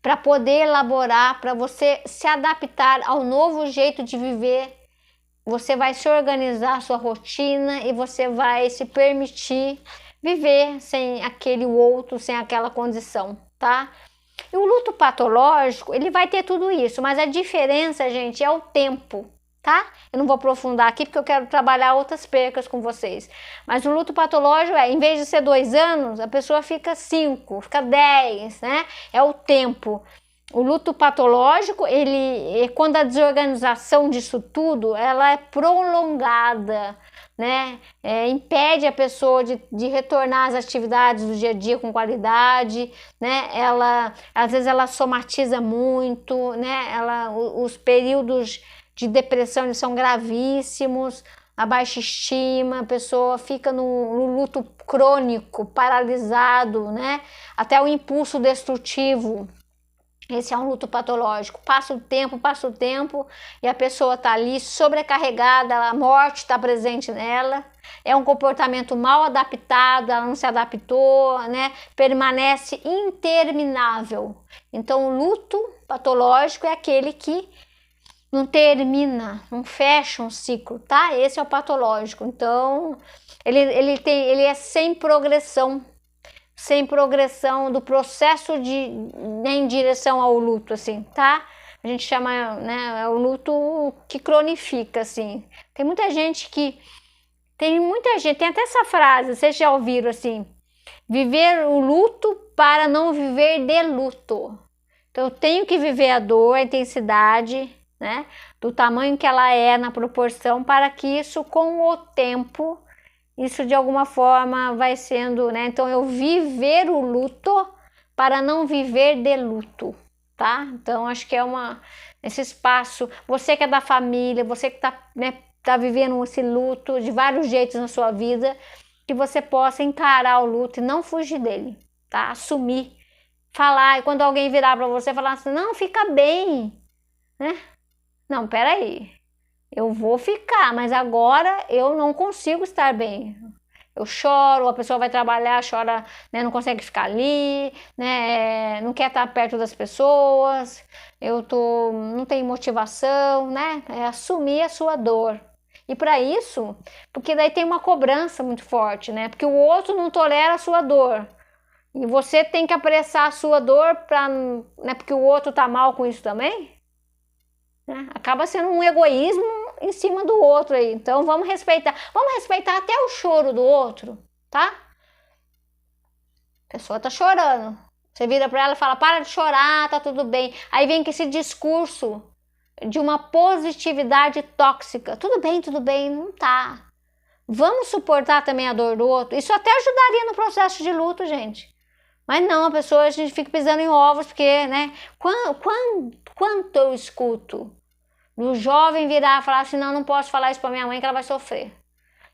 para poder elaborar, para você se adaptar ao novo jeito de viver. Você vai se organizar a sua rotina e você vai se permitir viver sem aquele outro, sem aquela condição, tá? E o luto patológico, ele vai ter tudo isso, mas a diferença, gente, é o tempo, tá? Eu não vou aprofundar aqui porque eu quero trabalhar outras percas com vocês. Mas o luto patológico em vez de ser 2 anos, a pessoa fica 5, fica 10, né? É o tempo. O luto patológico, quando a desorganização disso tudo, ela é prolongada, né? Impede a pessoa de retornar às atividades do dia a dia com qualidade, né? Às vezes ela somatiza muito, né? Os períodos de depressão eles são gravíssimos, a baixa estima, a pessoa fica no luto crônico, paralisado, né? Até o impulso destrutivo. Esse é um luto patológico. Passa o tempo e a pessoa está ali sobrecarregada, a morte está presente nela. É um comportamento mal adaptado, ela não se adaptou, né? Permanece interminável. Então, o luto patológico é aquele que não termina, não fecha um ciclo, tá? Esse é o patológico. Então, ele é sem progressão do processo né, em direção ao luto, assim, tá? A gente chama, né, é o luto que cronifica, assim. Tem muita gente, tem até essa frase, vocês já ouviram, assim, viver o luto para não viver de luto. Então, eu tenho que viver a dor, a intensidade, né, do tamanho que ela é, na proporção, para que isso, com o tempo, isso de alguma forma vai sendo, né? Então eu viver o luto para não viver de luto, tá? Então acho que é esse espaço, você que é da família, você que tá vivendo esse luto de vários jeitos na sua vida, que você possa encarar o luto e não fugir dele, tá? Assumir, falar, e quando alguém virar para você falar assim, não, fica bem, né? Não, peraí. Eu vou ficar, mas agora eu não consigo estar bem. Eu choro, a pessoa vai trabalhar, chora, né, não consegue ficar ali, né, não quer estar perto das pessoas, não tenho motivação, né? É assumir a sua dor. E para isso, porque daí tem uma cobrança muito forte, né? Porque o outro não tolera a sua dor. E você tem que apressar a sua dor né, porque o outro tá mal com isso também. Né? Acaba sendo um egoísmo em cima do outro aí. Então vamos respeitar até o choro do outro, tá? A pessoa tá chorando. Você vira para ela e fala: para de chorar, tá tudo bem. Aí vem com esse discurso de uma positividade tóxica. Tudo bem, não tá. Vamos suportar também a dor do outro. Isso até ajudaria no processo de luto, gente. Mas não, a gente fica pisando em ovos, porque, né? Quanto eu escuto do jovem virar e falar assim, não posso falar isso para minha mãe que ela vai sofrer,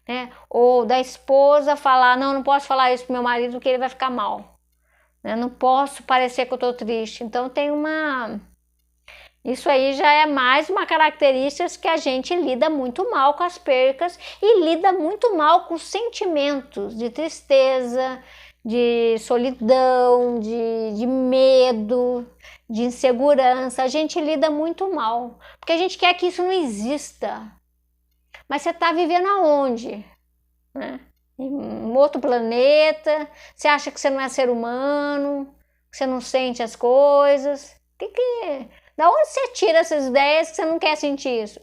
né? Ou da esposa falar, não posso falar isso pro meu marido porque ele vai ficar mal, né? Não posso parecer que eu tô triste. Então isso aí já é mais uma característica que a gente lida muito mal com as percas e lida muito mal com sentimentos de tristeza, de solidão, de medo, de insegurança. A gente lida muito mal, porque a gente quer que isso não exista. Mas você está vivendo aonde? Né? Em um outro planeta? Você acha que você não é ser humano? Que você não sente as coisas? Da onde você tira essas ideias que você não quer sentir isso?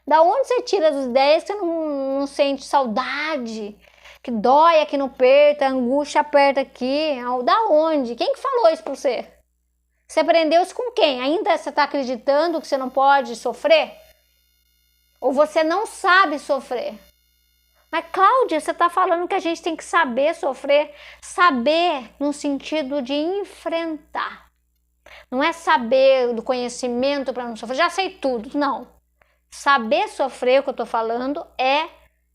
Da onde você tira as ideias que você não sente saudade? Que dói aqui no peito, a angústia aperta aqui. Da onde? Quem que falou isso pra você? Você aprendeu isso com quem? Ainda você está acreditando que você não pode sofrer? Ou você não sabe sofrer? Mas, Cláudia, você está falando que a gente tem que saber sofrer. Saber no sentido de enfrentar. Não é saber do conhecimento para não sofrer. Já sei tudo. Não. Saber sofrer, o que eu estou falando, é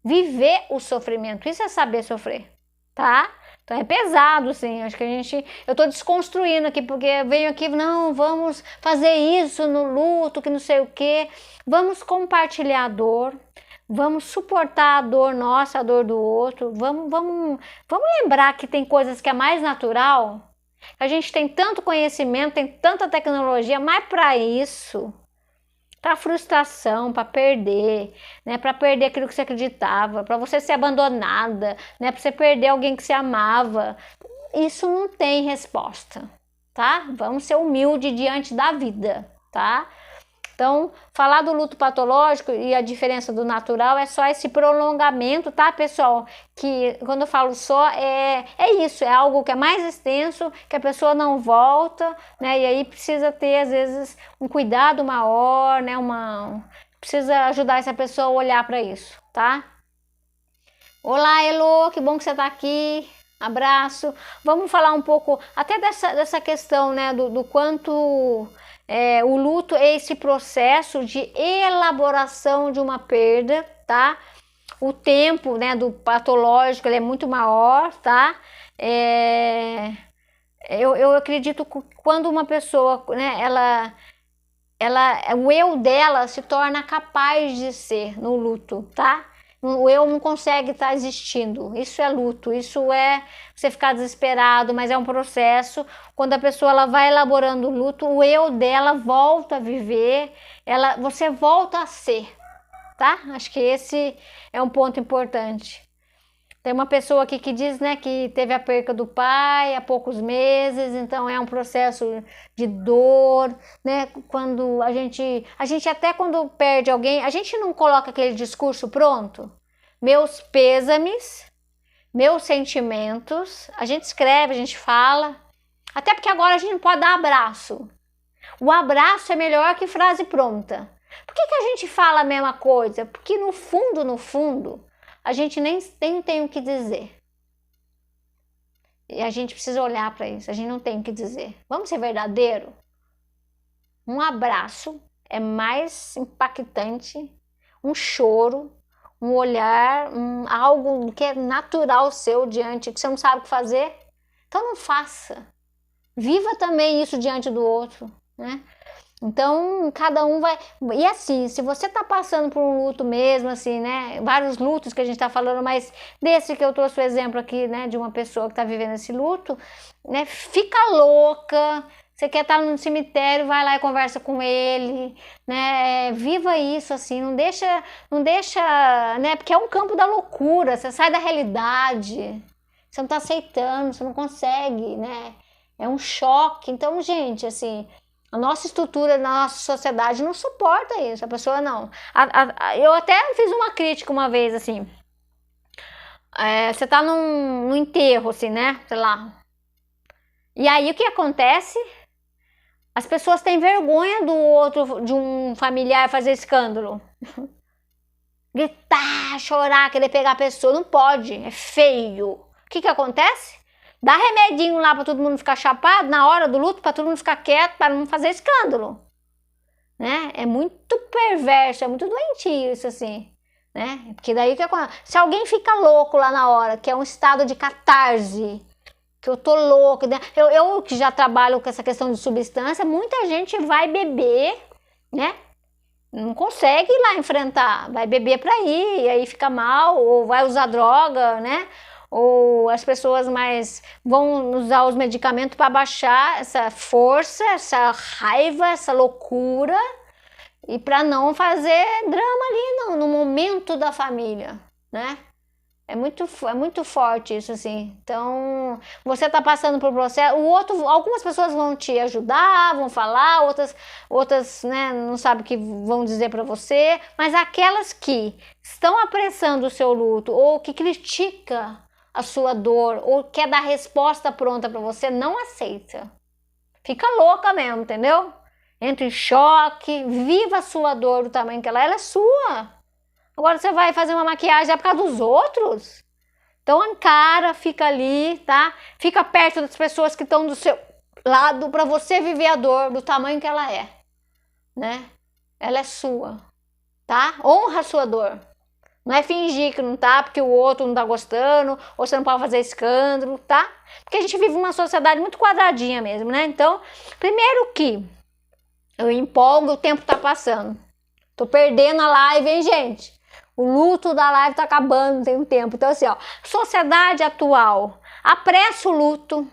viver o sofrimento. Isso é saber sofrer, tá? Então é pesado, assim, acho que eu tô desconstruindo aqui, porque eu venho aqui, não, vamos fazer isso no luto, que não sei o quê, vamos compartilhar a dor, vamos suportar a dor nossa, a dor do outro, vamos lembrar que tem coisas que é mais natural, a gente tem tanto conhecimento, tem tanta tecnologia, mas para isso, para frustração, para perder, né? Para perder aquilo que você acreditava, para você ser abandonada, né? Para você perder alguém que você amava. Isso não tem resposta, tá? Vamos ser humildes diante da vida, tá? Então, falar do luto patológico e a diferença do natural é só esse prolongamento, tá, pessoal? Que quando eu falo só, é isso, é algo que é mais extenso, que a pessoa não volta, né? E aí precisa ter, às vezes, um cuidado maior, né? Precisa ajudar essa pessoa a olhar para isso, tá? Olá, Elô, que bom que você tá aqui. Abraço. Vamos falar um pouco até dessa questão, né, do quanto o luto é esse processo de elaboração de uma perda, tá? O tempo, né, do patológico ele é muito maior, tá? Eu acredito que quando uma pessoa, né, o eu dela se torna capaz de ser no luto, tá? O eu não consegue estar existindo. Isso é luto, isso é você ficar desesperado, mas é um processo. Quando a pessoa ela vai elaborando o luto, o eu dela volta a viver, você volta a ser, tá? Acho que esse é um ponto importante. Tem uma pessoa aqui que diz, né, que teve a perca do pai há poucos meses, então é um processo de dor, né? Quando a gente até quando perde alguém, a gente não coloca aquele discurso pronto. Meus pêsames, meus sentimentos, a gente escreve, a gente fala. Até porque agora a gente não pode dar abraço. O abraço é melhor que frase pronta. Por que a gente fala a mesma coisa? Porque no fundo, a gente nem tem o que dizer. E a gente precisa olhar para isso, a gente não tem o que dizer. Vamos ser verdadeiro? Um abraço é mais impactante, um choro, um olhar, algo que é natural seu diante, que você não sabe o que fazer. Então não faça. Viva também isso diante do outro, né? Então, cada um vai... E assim, se você tá passando por um luto mesmo, assim, né? Vários lutos que a gente tá falando, mas desse que eu trouxe o exemplo aqui, né? De uma pessoa que tá vivendo esse luto, né? Fica louca. Você quer estar no cemitério, vai lá e conversa com ele, né? Viva isso, assim, não deixa, né? Porque é um campo da loucura, você sai da realidade. Você não tá aceitando, você não consegue, né? É um choque. Então, gente, assim... A nossa estrutura, na nossa sociedade não suporta isso, a pessoa não. Eu até fiz uma crítica uma vez, assim, você tá num enterro, assim, né, sei lá. E aí o que acontece? As pessoas têm vergonha do outro, de um familiar fazer escândalo. Gritar, chorar, querer pegar a pessoa, não pode, é feio. O que acontece? Dá remedinho lá para todo mundo ficar chapado na hora do luto, para todo mundo ficar quieto, para não fazer escândalo, né? É muito perverso, é muito doentio isso assim, né? Porque daí se alguém fica louco lá na hora, que é um estado de catarse, que eu tô louco, né? Eu que já trabalho com essa questão de substância, muita gente vai beber, né? Não consegue ir lá enfrentar, vai beber para ir, e aí fica mal, ou vai usar droga, né? Ou as pessoas mais vão usar os medicamentos para baixar essa força, essa raiva, essa loucura e para não fazer drama ali no momento da família, né? É muito forte isso, assim. Então, você tá passando por um processo, algumas pessoas vão te ajudar, vão falar, outras, né, não sabem o que vão dizer para você, mas aquelas que estão apressando o seu luto ou que critica a sua dor ou quer dar resposta pronta para você, não aceita. Fica louca mesmo, entendeu? Entra em choque, viva a sua dor do tamanho que ela é sua. Agora você vai fazer uma maquiagem por causa dos outros? Então encara, fica ali, tá? Fica perto das pessoas que estão do seu lado para você viver a dor do tamanho que ela é, né? Ela é sua, tá? Honra a sua dor. Não é fingir que não tá porque o outro não tá gostando, ou você não pode fazer escândalo, tá? Porque a gente vive uma sociedade muito quadradinha mesmo, né? Então, primeiro que eu empolgo, o tempo tá passando. Tô perdendo a live, hein, gente? O luto da live tá acabando, não tem um tempo. Então, assim, ó, sociedade atual apressa o luto,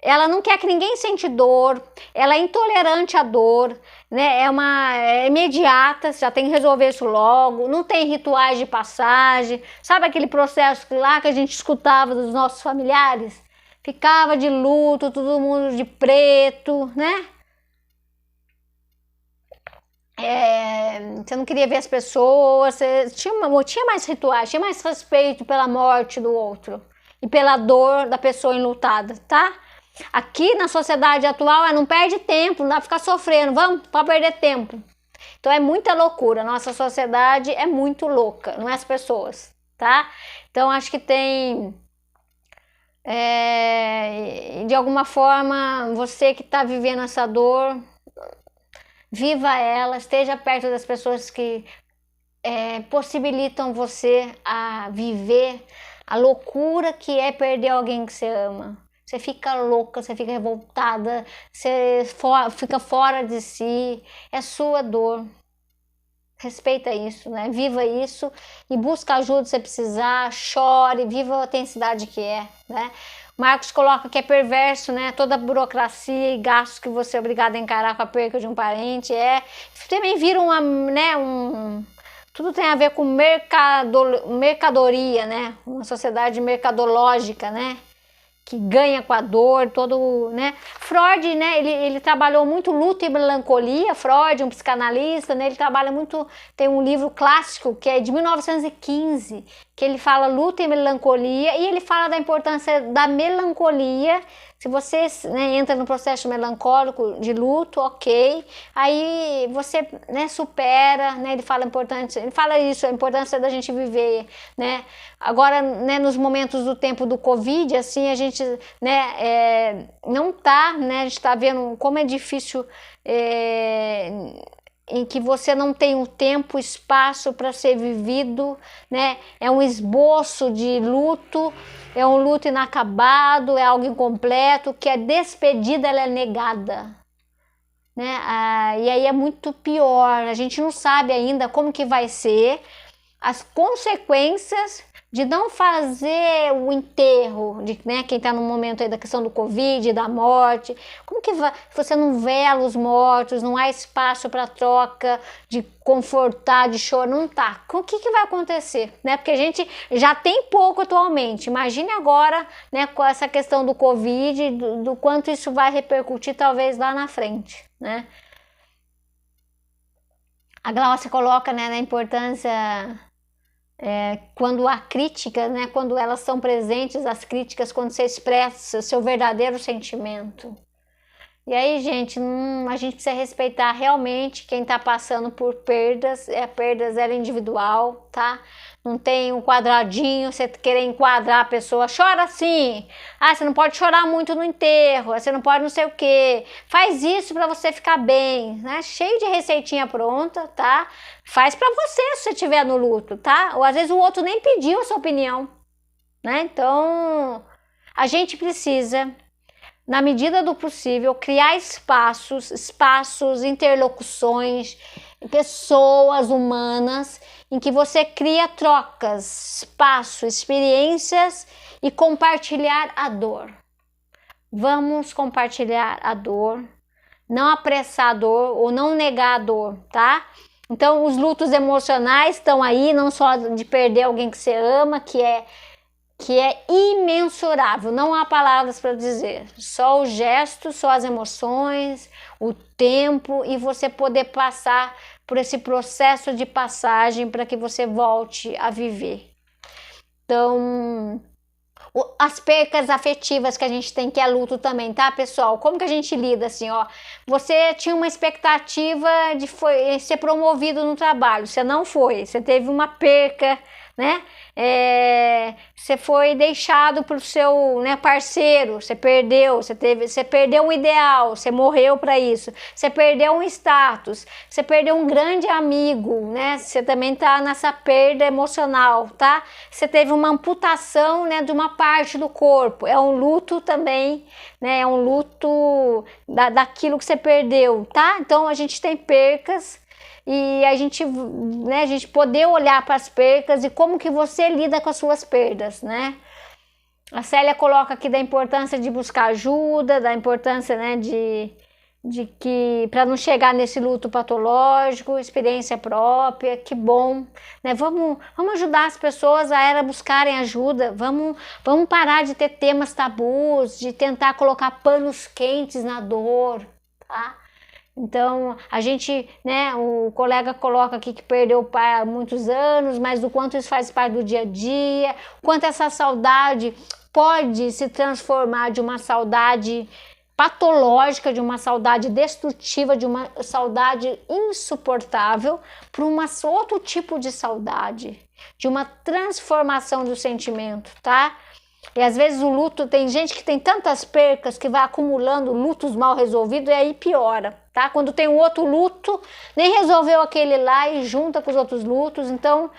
ela não quer que ninguém sente dor, ela é intolerante à dor, né? É imediata, já tem que resolver isso logo, não tem rituais de passagem. Sabe aquele processo lá que a gente escutava dos nossos familiares? Ficava de luto, todo mundo de preto, né? Você não queria ver as pessoas, você tinha mais rituais, tinha mais respeito pela morte do outro e pela dor da pessoa enlutada, tá? Aqui na sociedade atual, não perde tempo, não dá pra ficar sofrendo, vamos pra perder tempo. Então é muita loucura, nossa sociedade é muito louca, não é as pessoas, tá? Então acho que tem, de alguma forma, você que tá vivendo essa dor, viva ela, esteja perto das pessoas que possibilitam você a viver a loucura que é perder alguém que você ama. Você fica louca, você fica revoltada, você fica fora de si, é sua dor. Respeita isso, né? Viva isso e busca ajuda se você precisar, chore, viva a intensidade que é, né? Marcos coloca que é perverso, né? Toda a burocracia e gastos que você é obrigado a encarar com a perca de um parente também vira tudo tem a ver com mercadoria, né? Uma sociedade mercadológica, né? Que ganha com a dor, né? Freud, né? Ele trabalhou muito luto e melancolia. Freud, um psicanalista, né? Ele trabalha muito. Tem um livro clássico que é de 1915, que ele fala luto e melancolia, e ele fala da importância da melancolia. Se você, né, entra no processo melancólico de luto, ok, aí você, né, supera, né, ele fala isso, a importância da gente viver, né, agora, né, nos momentos do tempo do Covid, assim, a gente, né, não tá, né, a gente tá vendo como é difícil, em que você não tem o tempo, espaço para ser vivido, né? É um esboço de luto, é um luto inacabado, é algo incompleto, que a despedida ela é negada, né? E aí é muito pior, a gente não sabe ainda como que vai ser as consequências de não fazer o enterro, né, quem está no momento aí da questão do Covid, da morte, como que você não vela os mortos, não há espaço para troca, de confortar, de chorar, não tá. O que vai acontecer, né? Porque a gente já tem pouco atualmente, imagine agora, né, com essa questão do Covid, do quanto isso vai repercutir talvez lá na frente, né? A Glaucia coloca, né, na importância... quando há críticas, né, quando elas são presentes, as críticas, quando você expressa seu verdadeiro sentimento. E aí, gente, a gente precisa respeitar realmente quem está passando por perdas, perdas era individual, tá? Não tem um quadradinho, você querer enquadrar a pessoa, chora sim, você não pode chorar muito no enterro, você não pode não sei o que, faz isso para você ficar bem, né? Cheio de receitinha pronta, tá? Faz para você se você estiver no luto, tá? Ou às vezes o outro nem pediu a sua opinião, né? Então, a gente precisa, na medida do possível, criar espaços, interlocuções, pessoas humanas em que você cria trocas, espaço, experiências e compartilhar a dor. Vamos compartilhar a dor, não apressar a dor ou não negar a dor, tá? Então, os lutos emocionais estão aí, não só de perder alguém que você ama, que é imensurável, não há palavras para dizer, só o gesto, só as emoções, o tempo e você poder passar por esse processo de passagem para que você volte a viver. Então, as percas afetivas que a gente tem, que é luto também, tá, pessoal? Como que a gente lida assim, ó? Você tinha uma expectativa de ser promovido no trabalho, você não foi, você teve uma perca, né? Você foi deixado pro seu, né, parceiro, você perdeu um ideal, você morreu para isso, você perdeu um status, você perdeu um grande amigo, né? Você também tá nessa perda emocional, tá? Você teve uma amputação, né, de uma parte do corpo, é um luto também, né? É um luto daquilo que você perdeu, tá? Então a gente tem percas. E a gente, né, a gente poder olhar para as percas e como que você lida com as suas perdas, né? A Célia coloca aqui da importância de buscar ajuda, da importância, né, de que para não chegar nesse luto patológico, experiência própria, que bom, né? Vamos ajudar as pessoas a buscarem ajuda, vamos parar de ter temas tabus, de tentar colocar panos quentes na dor, tá? Então, a gente, né, o colega coloca aqui que perdeu o pai há muitos anos, mas o quanto isso faz parte do dia a dia, o quanto essa saudade pode se transformar de uma saudade patológica, de uma saudade destrutiva, de uma saudade insuportável, para outro tipo de saudade, de uma transformação do sentimento, tá? E às vezes o luto, tem gente que tem tantas percas que vai acumulando lutos mal resolvidos e aí piora, tá? Quando tem um outro luto, nem resolveu aquele lá e junta com os outros lutos. Então,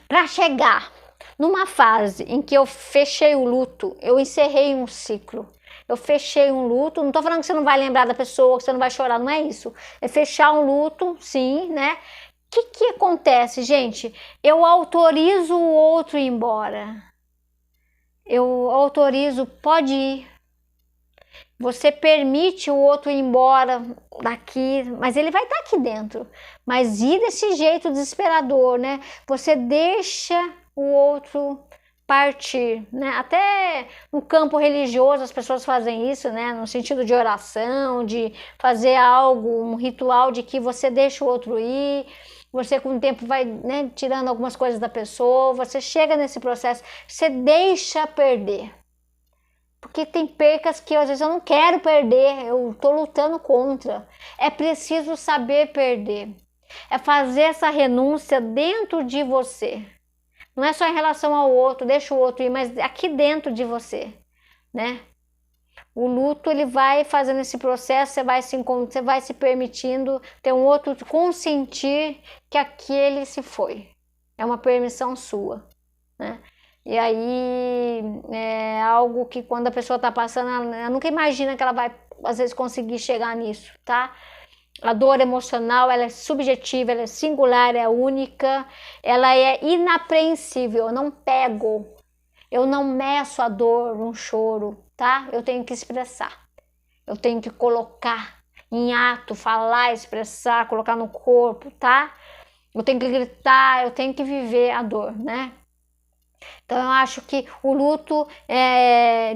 para chegar numa fase em que eu fechei o luto, eu encerrei um ciclo, eu fechei um luto, não tô falando que você não vai lembrar da pessoa, que você não vai chorar, não é isso. É fechar um luto, sim, né? O que acontece, gente? Eu autorizo o outro ir embora. Eu autorizo, pode ir. Você permite o outro ir embora daqui, mas ele vai estar aqui dentro. Mas ir desse jeito desesperador, né? Você deixa o outro partir, né? Até no campo religioso as pessoas fazem isso, né? No sentido de oração, de fazer algo, um ritual de que você deixa o outro ir. Você com o tempo vai, né, tirando algumas coisas da pessoa, você chega nesse processo, você deixa perder. Porque tem percas que às vezes eu não quero perder, eu estou lutando contra. É preciso saber perder. É fazer essa renúncia dentro de você. Não é só em relação ao outro, deixa o outro ir, mas aqui dentro de você, né? O luto, ele vai fazendo esse processo, você vai se permitindo ter um outro, consentir que aquele se foi. É uma permissão sua, né? E aí é algo que quando a pessoa está passando, ela nunca imagina que ela vai, às vezes, conseguir chegar nisso, tá? A dor emocional, ela é subjetiva, ela é singular, é única, ela é inapreensível, eu não pego, eu não meço a dor, um choro, tá? Eu tenho que expressar, eu tenho que colocar em ato, falar, expressar, colocar no corpo, tá? Eu tenho que gritar, eu tenho que viver a dor, né? Então eu acho que o luto,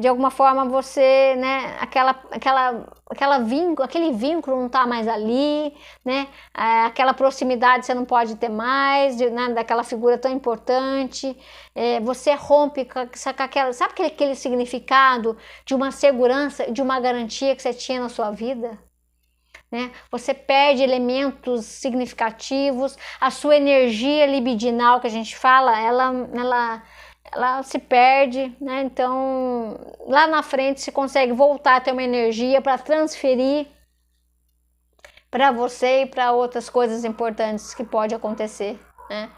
de alguma forma você, né, aquele vínculo não está mais ali, né, aquela proximidade você não pode ter mais, né, daquela figura tão importante, você rompe com aquela, sabe aquele significado de uma segurança, de uma garantia que você tinha na sua vida? Né? Você perde elementos significativos, a sua energia libidinal que a gente fala, ela se perde, né? Então lá na frente você consegue voltar a ter uma energia para transferir para você e para outras coisas importantes que pode acontecer, né?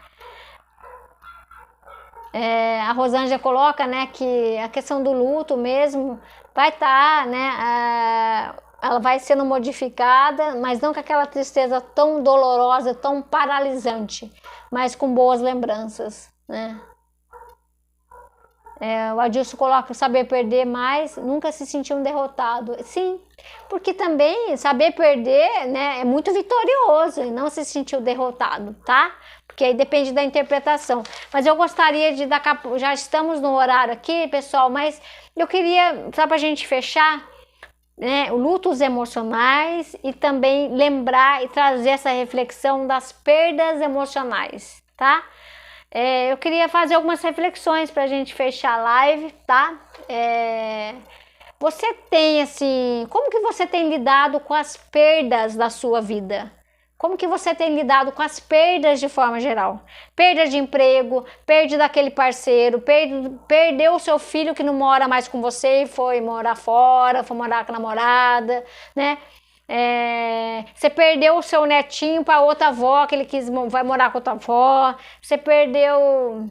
A Rosângela coloca, né, que a questão do luto mesmo vai estar, né, ela vai sendo modificada, mas não com aquela tristeza tão dolorosa, tão paralisante, mas com boas lembranças, né? O Adilson coloca saber perder mais, nunca se sentiu um derrotado. Sim, porque também saber perder, né, é muito vitorioso e não se sentiu derrotado, tá? Porque aí depende da interpretação. Mas eu gostaria de já estamos no horário aqui, pessoal, mas eu queria, só pra gente fechar, né, lutos emocionais e também lembrar e trazer essa reflexão das perdas emocionais, tá? Eu queria fazer algumas reflexões para a gente fechar a live, tá? Você tem, assim, como que você tem lidado com as perdas da sua vida? Como que você tem lidado com as perdas de forma geral? Perda de emprego, perda daquele parceiro, perdeu o seu filho que não mora mais com você e foi morar fora, foi morar com a namorada, né? Você perdeu o seu netinho para outra avó, que ele vai morar com outra avó. Você perdeu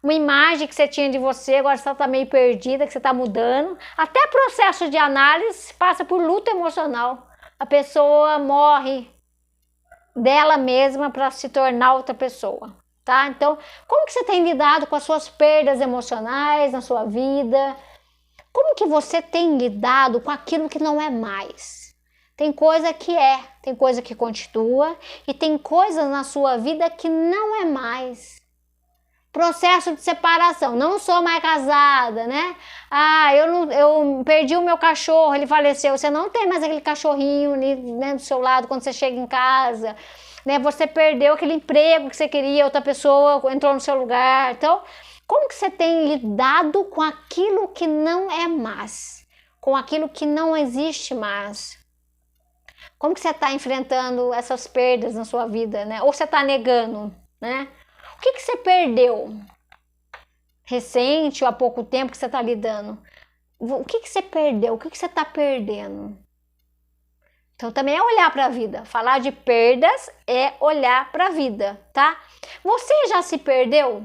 uma imagem que você tinha de você, agora você está meio perdida, que você está mudando. Até processo de análise passa por luta emocional. A pessoa morre dela mesma para se tornar outra pessoa, tá? Então, como que você tem lidado com as suas perdas emocionais na sua vida? Como que você tem lidado com aquilo que não é mais? Tem coisa que tem coisa que continua e tem coisas na sua vida que não é mais. Processo de separação, não sou mais casada, né? Eu perdi o meu cachorro, ele faleceu. Você não tem mais aquele cachorrinho ali, né, do seu lado quando você chega em casa, né? Você perdeu aquele emprego que você queria, outra pessoa entrou no seu lugar. Então, como que você tem lidado com aquilo que não é mais? Com aquilo que não existe mais? Como que você está enfrentando essas perdas na sua vida, né? Ou você está negando, né? O que você perdeu recente ou há pouco tempo que você está lidando? O que você perdeu? O que você está perdendo? Então também é olhar para a vida. Falar de perdas é olhar para a vida, tá? Você já se perdeu?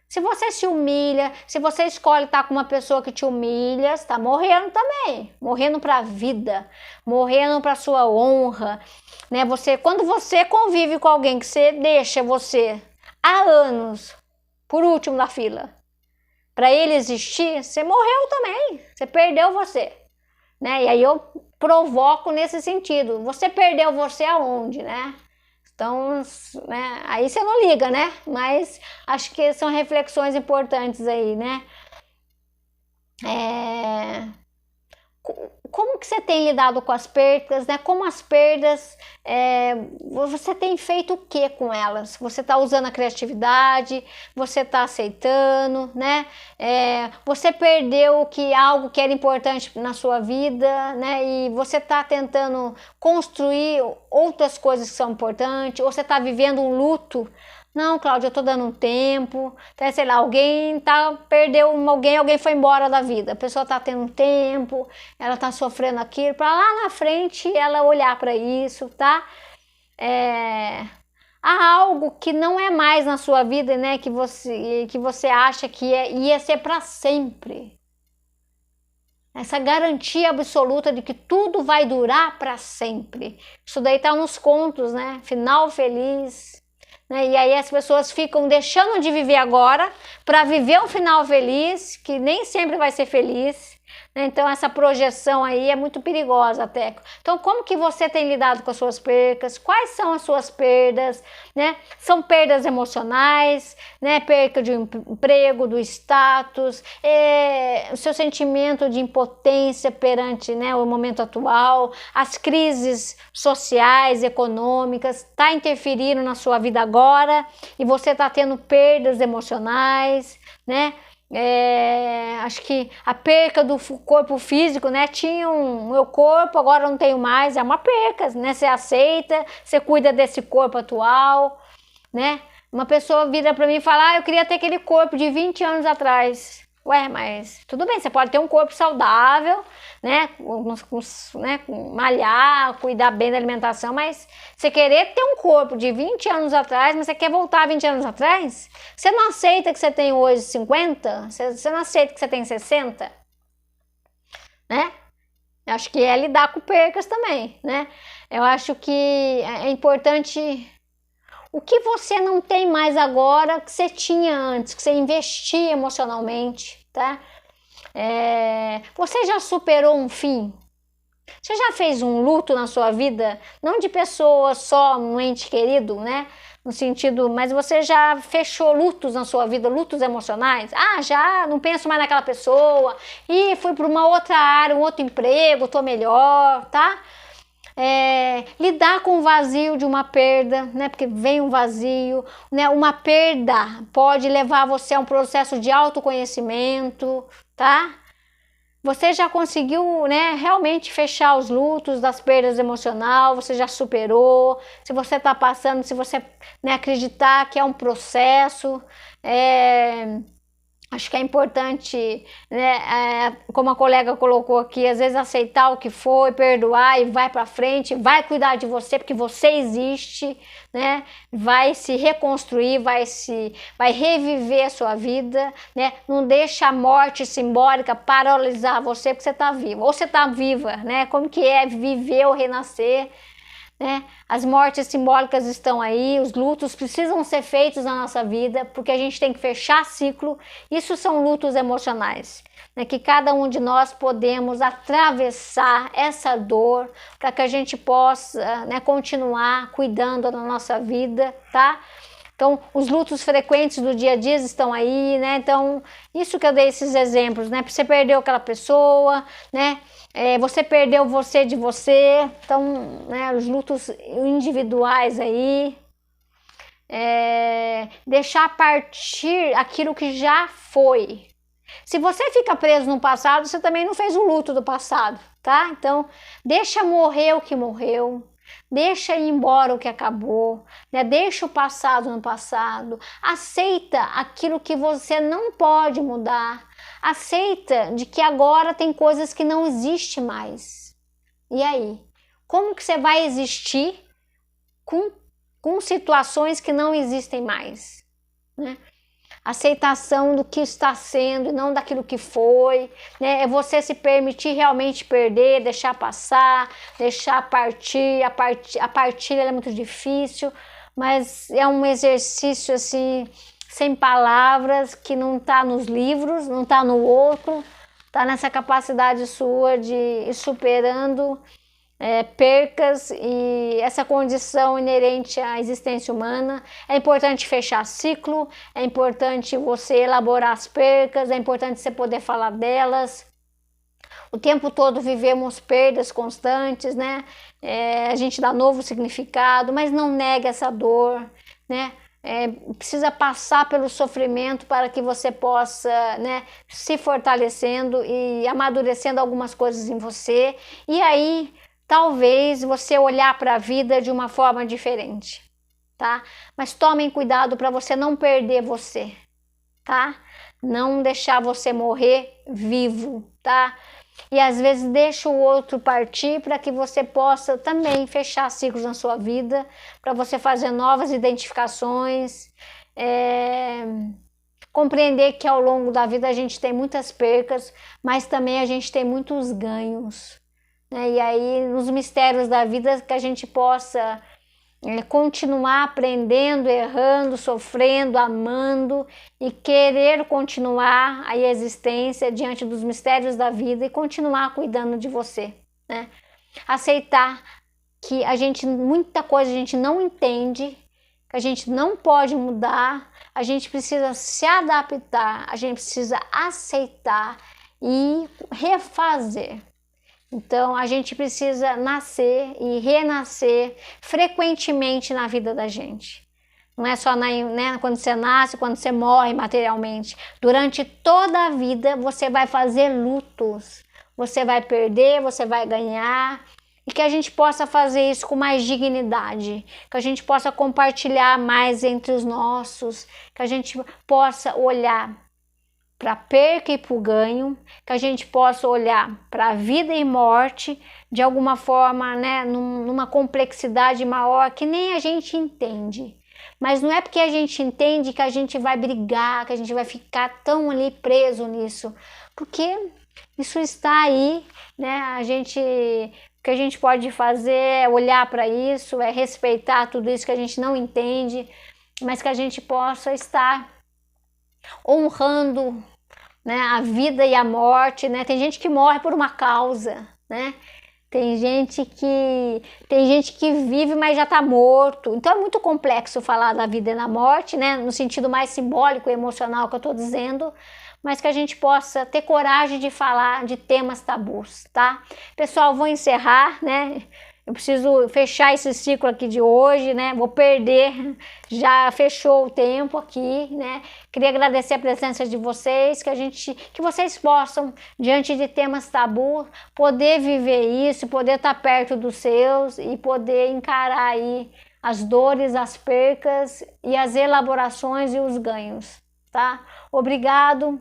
Se você se humilha, se você escolhe estar com uma pessoa que te humilha, você está morrendo também. Morrendo para a vida, morrendo para a sua honra, né? Quando você convive com alguém que você deixa você há anos, por último na fila, para ele existir, você morreu também, você perdeu você, né? E aí eu provoco nesse sentido, você perdeu você aonde, né? Então, né? Aí você não liga, né? Mas acho que são reflexões importantes aí, né? Como que você tem lidado com as perdas, né? Como as perdas, você tem feito o que com elas? Você está usando a criatividade? Você está aceitando, né? Você perdeu algo que era importante na sua vida, né? E você está tentando construir outras coisas que são importantes? Ou você está vivendo um luto? Não, Cláudia, eu tô dando um tempo, até, sei lá, alguém perdeu alguém foi embora da vida, a pessoa tá tendo um tempo, ela tá sofrendo aquilo, para lá na frente ela olhar para isso, tá? Há algo que não é mais na sua vida, né, que você acha que ia ser para sempre. Essa garantia absoluta de que tudo vai durar para sempre. Isso daí tá nos contos, né? Final feliz. E aí as pessoas ficam deixando de viver agora para viver um final feliz, que nem sempre vai ser feliz. Então essa projeção aí é muito perigosa até. Então como que você tem lidado com as suas perdas? Quais são as suas perdas? Né? São perdas emocionais, né? Perca de um emprego, do status, o seu sentimento de impotência perante, né, o momento atual, as crises sociais, econômicas, está interferindo na sua vida agora e você está tendo perdas emocionais, né? Acho que a perca do corpo físico, né? Tinha meu corpo, agora não tenho mais, é uma perca, né? Você aceita, você cuida desse corpo atual, né? Uma pessoa vira para mim e fala, eu queria ter aquele corpo de 20 anos atrás. Ué, mas tudo bem, você pode ter um corpo saudável, né? Malhar, cuidar bem da alimentação, mas você querer ter um corpo de 20 anos atrás, mas você quer voltar 20 anos atrás? Você não aceita que você tem hoje 50? Você não aceita que você tem 60? Né? Acho que é lidar com percas também, né? Eu acho que é importante... O que você não tem mais agora que você tinha antes, que você investia emocionalmente, tá? Você já superou um fim? Você já fez um luto na sua vida? Não de pessoa só, um ente querido, né? No sentido, mas você já fechou lutos na sua vida, lutos emocionais? Já, não penso mais naquela pessoa. E fui para uma outra área, um outro emprego, tô melhor, tá? Lidar com o vazio de uma perda, né? Porque vem um vazio, né? Uma perda pode levar você a um processo de autoconhecimento, tá? você já conseguiu, né, realmente fechar os lutos das perdas emocionais, você já superou, se você está passando, se você, né, acreditar que é um processo, acho que é importante, né, como a colega colocou aqui, às vezes aceitar o que foi, perdoar e vai para frente, vai cuidar de você porque você existe, né? Vai se reconstruir, vai reviver a sua vida, né? Não deixa a morte simbólica paralisar você porque você está viva, ou você está viva, né? Como que é viver ou renascer? Né? As mortes simbólicas estão aí, os lutos precisam ser feitos na nossa vida, porque a gente tem que fechar ciclo. Isso são lutos emocionais, né? Que cada um de nós podemos atravessar essa dor para que a gente possa, né, continuar cuidando da nossa vida, tá? Então, os lutos frequentes do dia a dia estão aí, né? Então, isso que eu dei esses exemplos, né? Você perdeu aquela pessoa, né? Você perdeu você de você, então, né, os lutos individuais aí, deixar partir aquilo que já foi. Se você fica preso no passado, você também não fez o luto do passado, tá? Então, deixa morrer o que morreu, deixa ir embora o que acabou, né? Deixa o passado no passado, aceita aquilo que você não pode mudar, aceita de que agora tem coisas que não existem mais. E aí? Como que você vai existir com situações que não existem mais, né? Aceitação do que está sendo e não daquilo que foi, né? É você se permitir realmente perder, deixar passar, deixar partir. A partilha é muito difícil, mas é um exercício assim, sem palavras, que não está nos livros, não está no outro, está nessa capacidade sua de ir superando percas e essa condição inerente à existência humana. É importante fechar ciclo, é importante você elaborar as percas, é importante você poder falar delas. O tempo todo vivemos perdas constantes, né? A gente dá novo significado, mas não nega essa dor, né? Precisa passar pelo sofrimento para que você possa, né, se fortalecendo e amadurecendo algumas coisas em você. E aí, talvez você olhar para a vida de uma forma diferente, tá? Mas tomem cuidado para você não perder você, tá? Não deixar você morrer vivo, tá? E às vezes deixa o outro partir para que você possa também fechar ciclos na sua vida, para você fazer novas identificações, compreender que ao longo da vida a gente tem muitas percas, mas também a gente tem muitos ganhos. E aí, nos mistérios da vida, que a gente possa continuar aprendendo, errando, sofrendo, amando e querer continuar a existência diante dos mistérios da vida e continuar cuidando de você, né? Aceitar que muita coisa a gente não entende, que a gente não pode mudar, a gente precisa se adaptar, a gente precisa aceitar e refazer. Então, a gente precisa nascer e renascer frequentemente na vida da gente. Não é só né, quando você nasce, quando você morre materialmente. Durante toda a vida, você vai fazer lutos. Você vai perder, você vai ganhar. E que a gente possa fazer isso com mais dignidade. Que a gente possa compartilhar mais entre os nossos. Que a gente possa olhar para a perca e para o ganho, que a gente possa olhar para a vida e morte de alguma forma, né, numa complexidade maior que nem a gente entende. Mas não é porque a gente entende que a gente vai brigar, que a gente vai ficar tão ali preso nisso, porque isso está aí, né? O que a gente pode fazer é olhar para isso, é respeitar tudo isso que a gente não entende, mas que a gente possa estar honrando, né, a vida e a morte, né? Tem gente que morre por uma causa, né? Tem gente que vive, mas já está morto. Então é muito complexo falar da vida e da morte, né? No sentido mais simbólico e emocional que eu estou dizendo, mas que a gente possa ter coragem de falar de temas tabus, tá? Pessoal, vou encerrar, né? Eu preciso fechar esse ciclo aqui de hoje, né? Vou perder, já fechou o tempo aqui, né? Queria agradecer a presença de vocês, que vocês possam, diante de temas tabu, poder viver isso, poder estar perto dos seus e poder encarar aí as dores, as percas e as elaborações e os ganhos, tá? Obrigado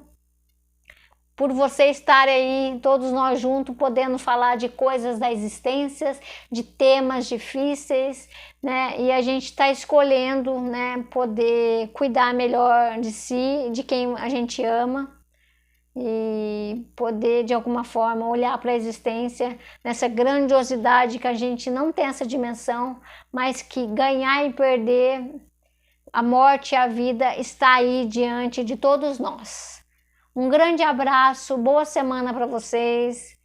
por você estar aí, todos nós juntos, podendo falar de coisas da existência, de temas difíceis, né? E a gente está escolhendo, né, poder cuidar melhor de si, de quem a gente ama e poder, de alguma forma, olhar para a existência nessa grandiosidade que a gente não tem essa dimensão, mas que ganhar e perder, a morte e a vida está aí diante de todos nós. Um grande abraço, boa semana para vocês,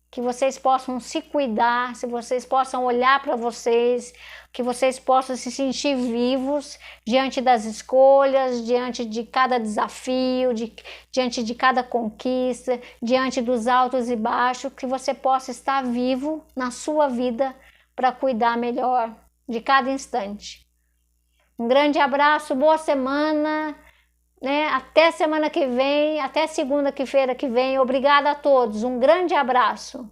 que vocês possam se cuidar, se vocês possam olhar para vocês, que vocês possam se sentir vivos diante das escolhas, diante de cada desafio, diante de cada conquista, diante dos altos e baixos, que você possa estar vivo na sua vida para cuidar melhor de cada instante. Um grande abraço, boa semana, né? Até semana que vem, até segunda-feira que vem. Obrigada a todos, um grande abraço.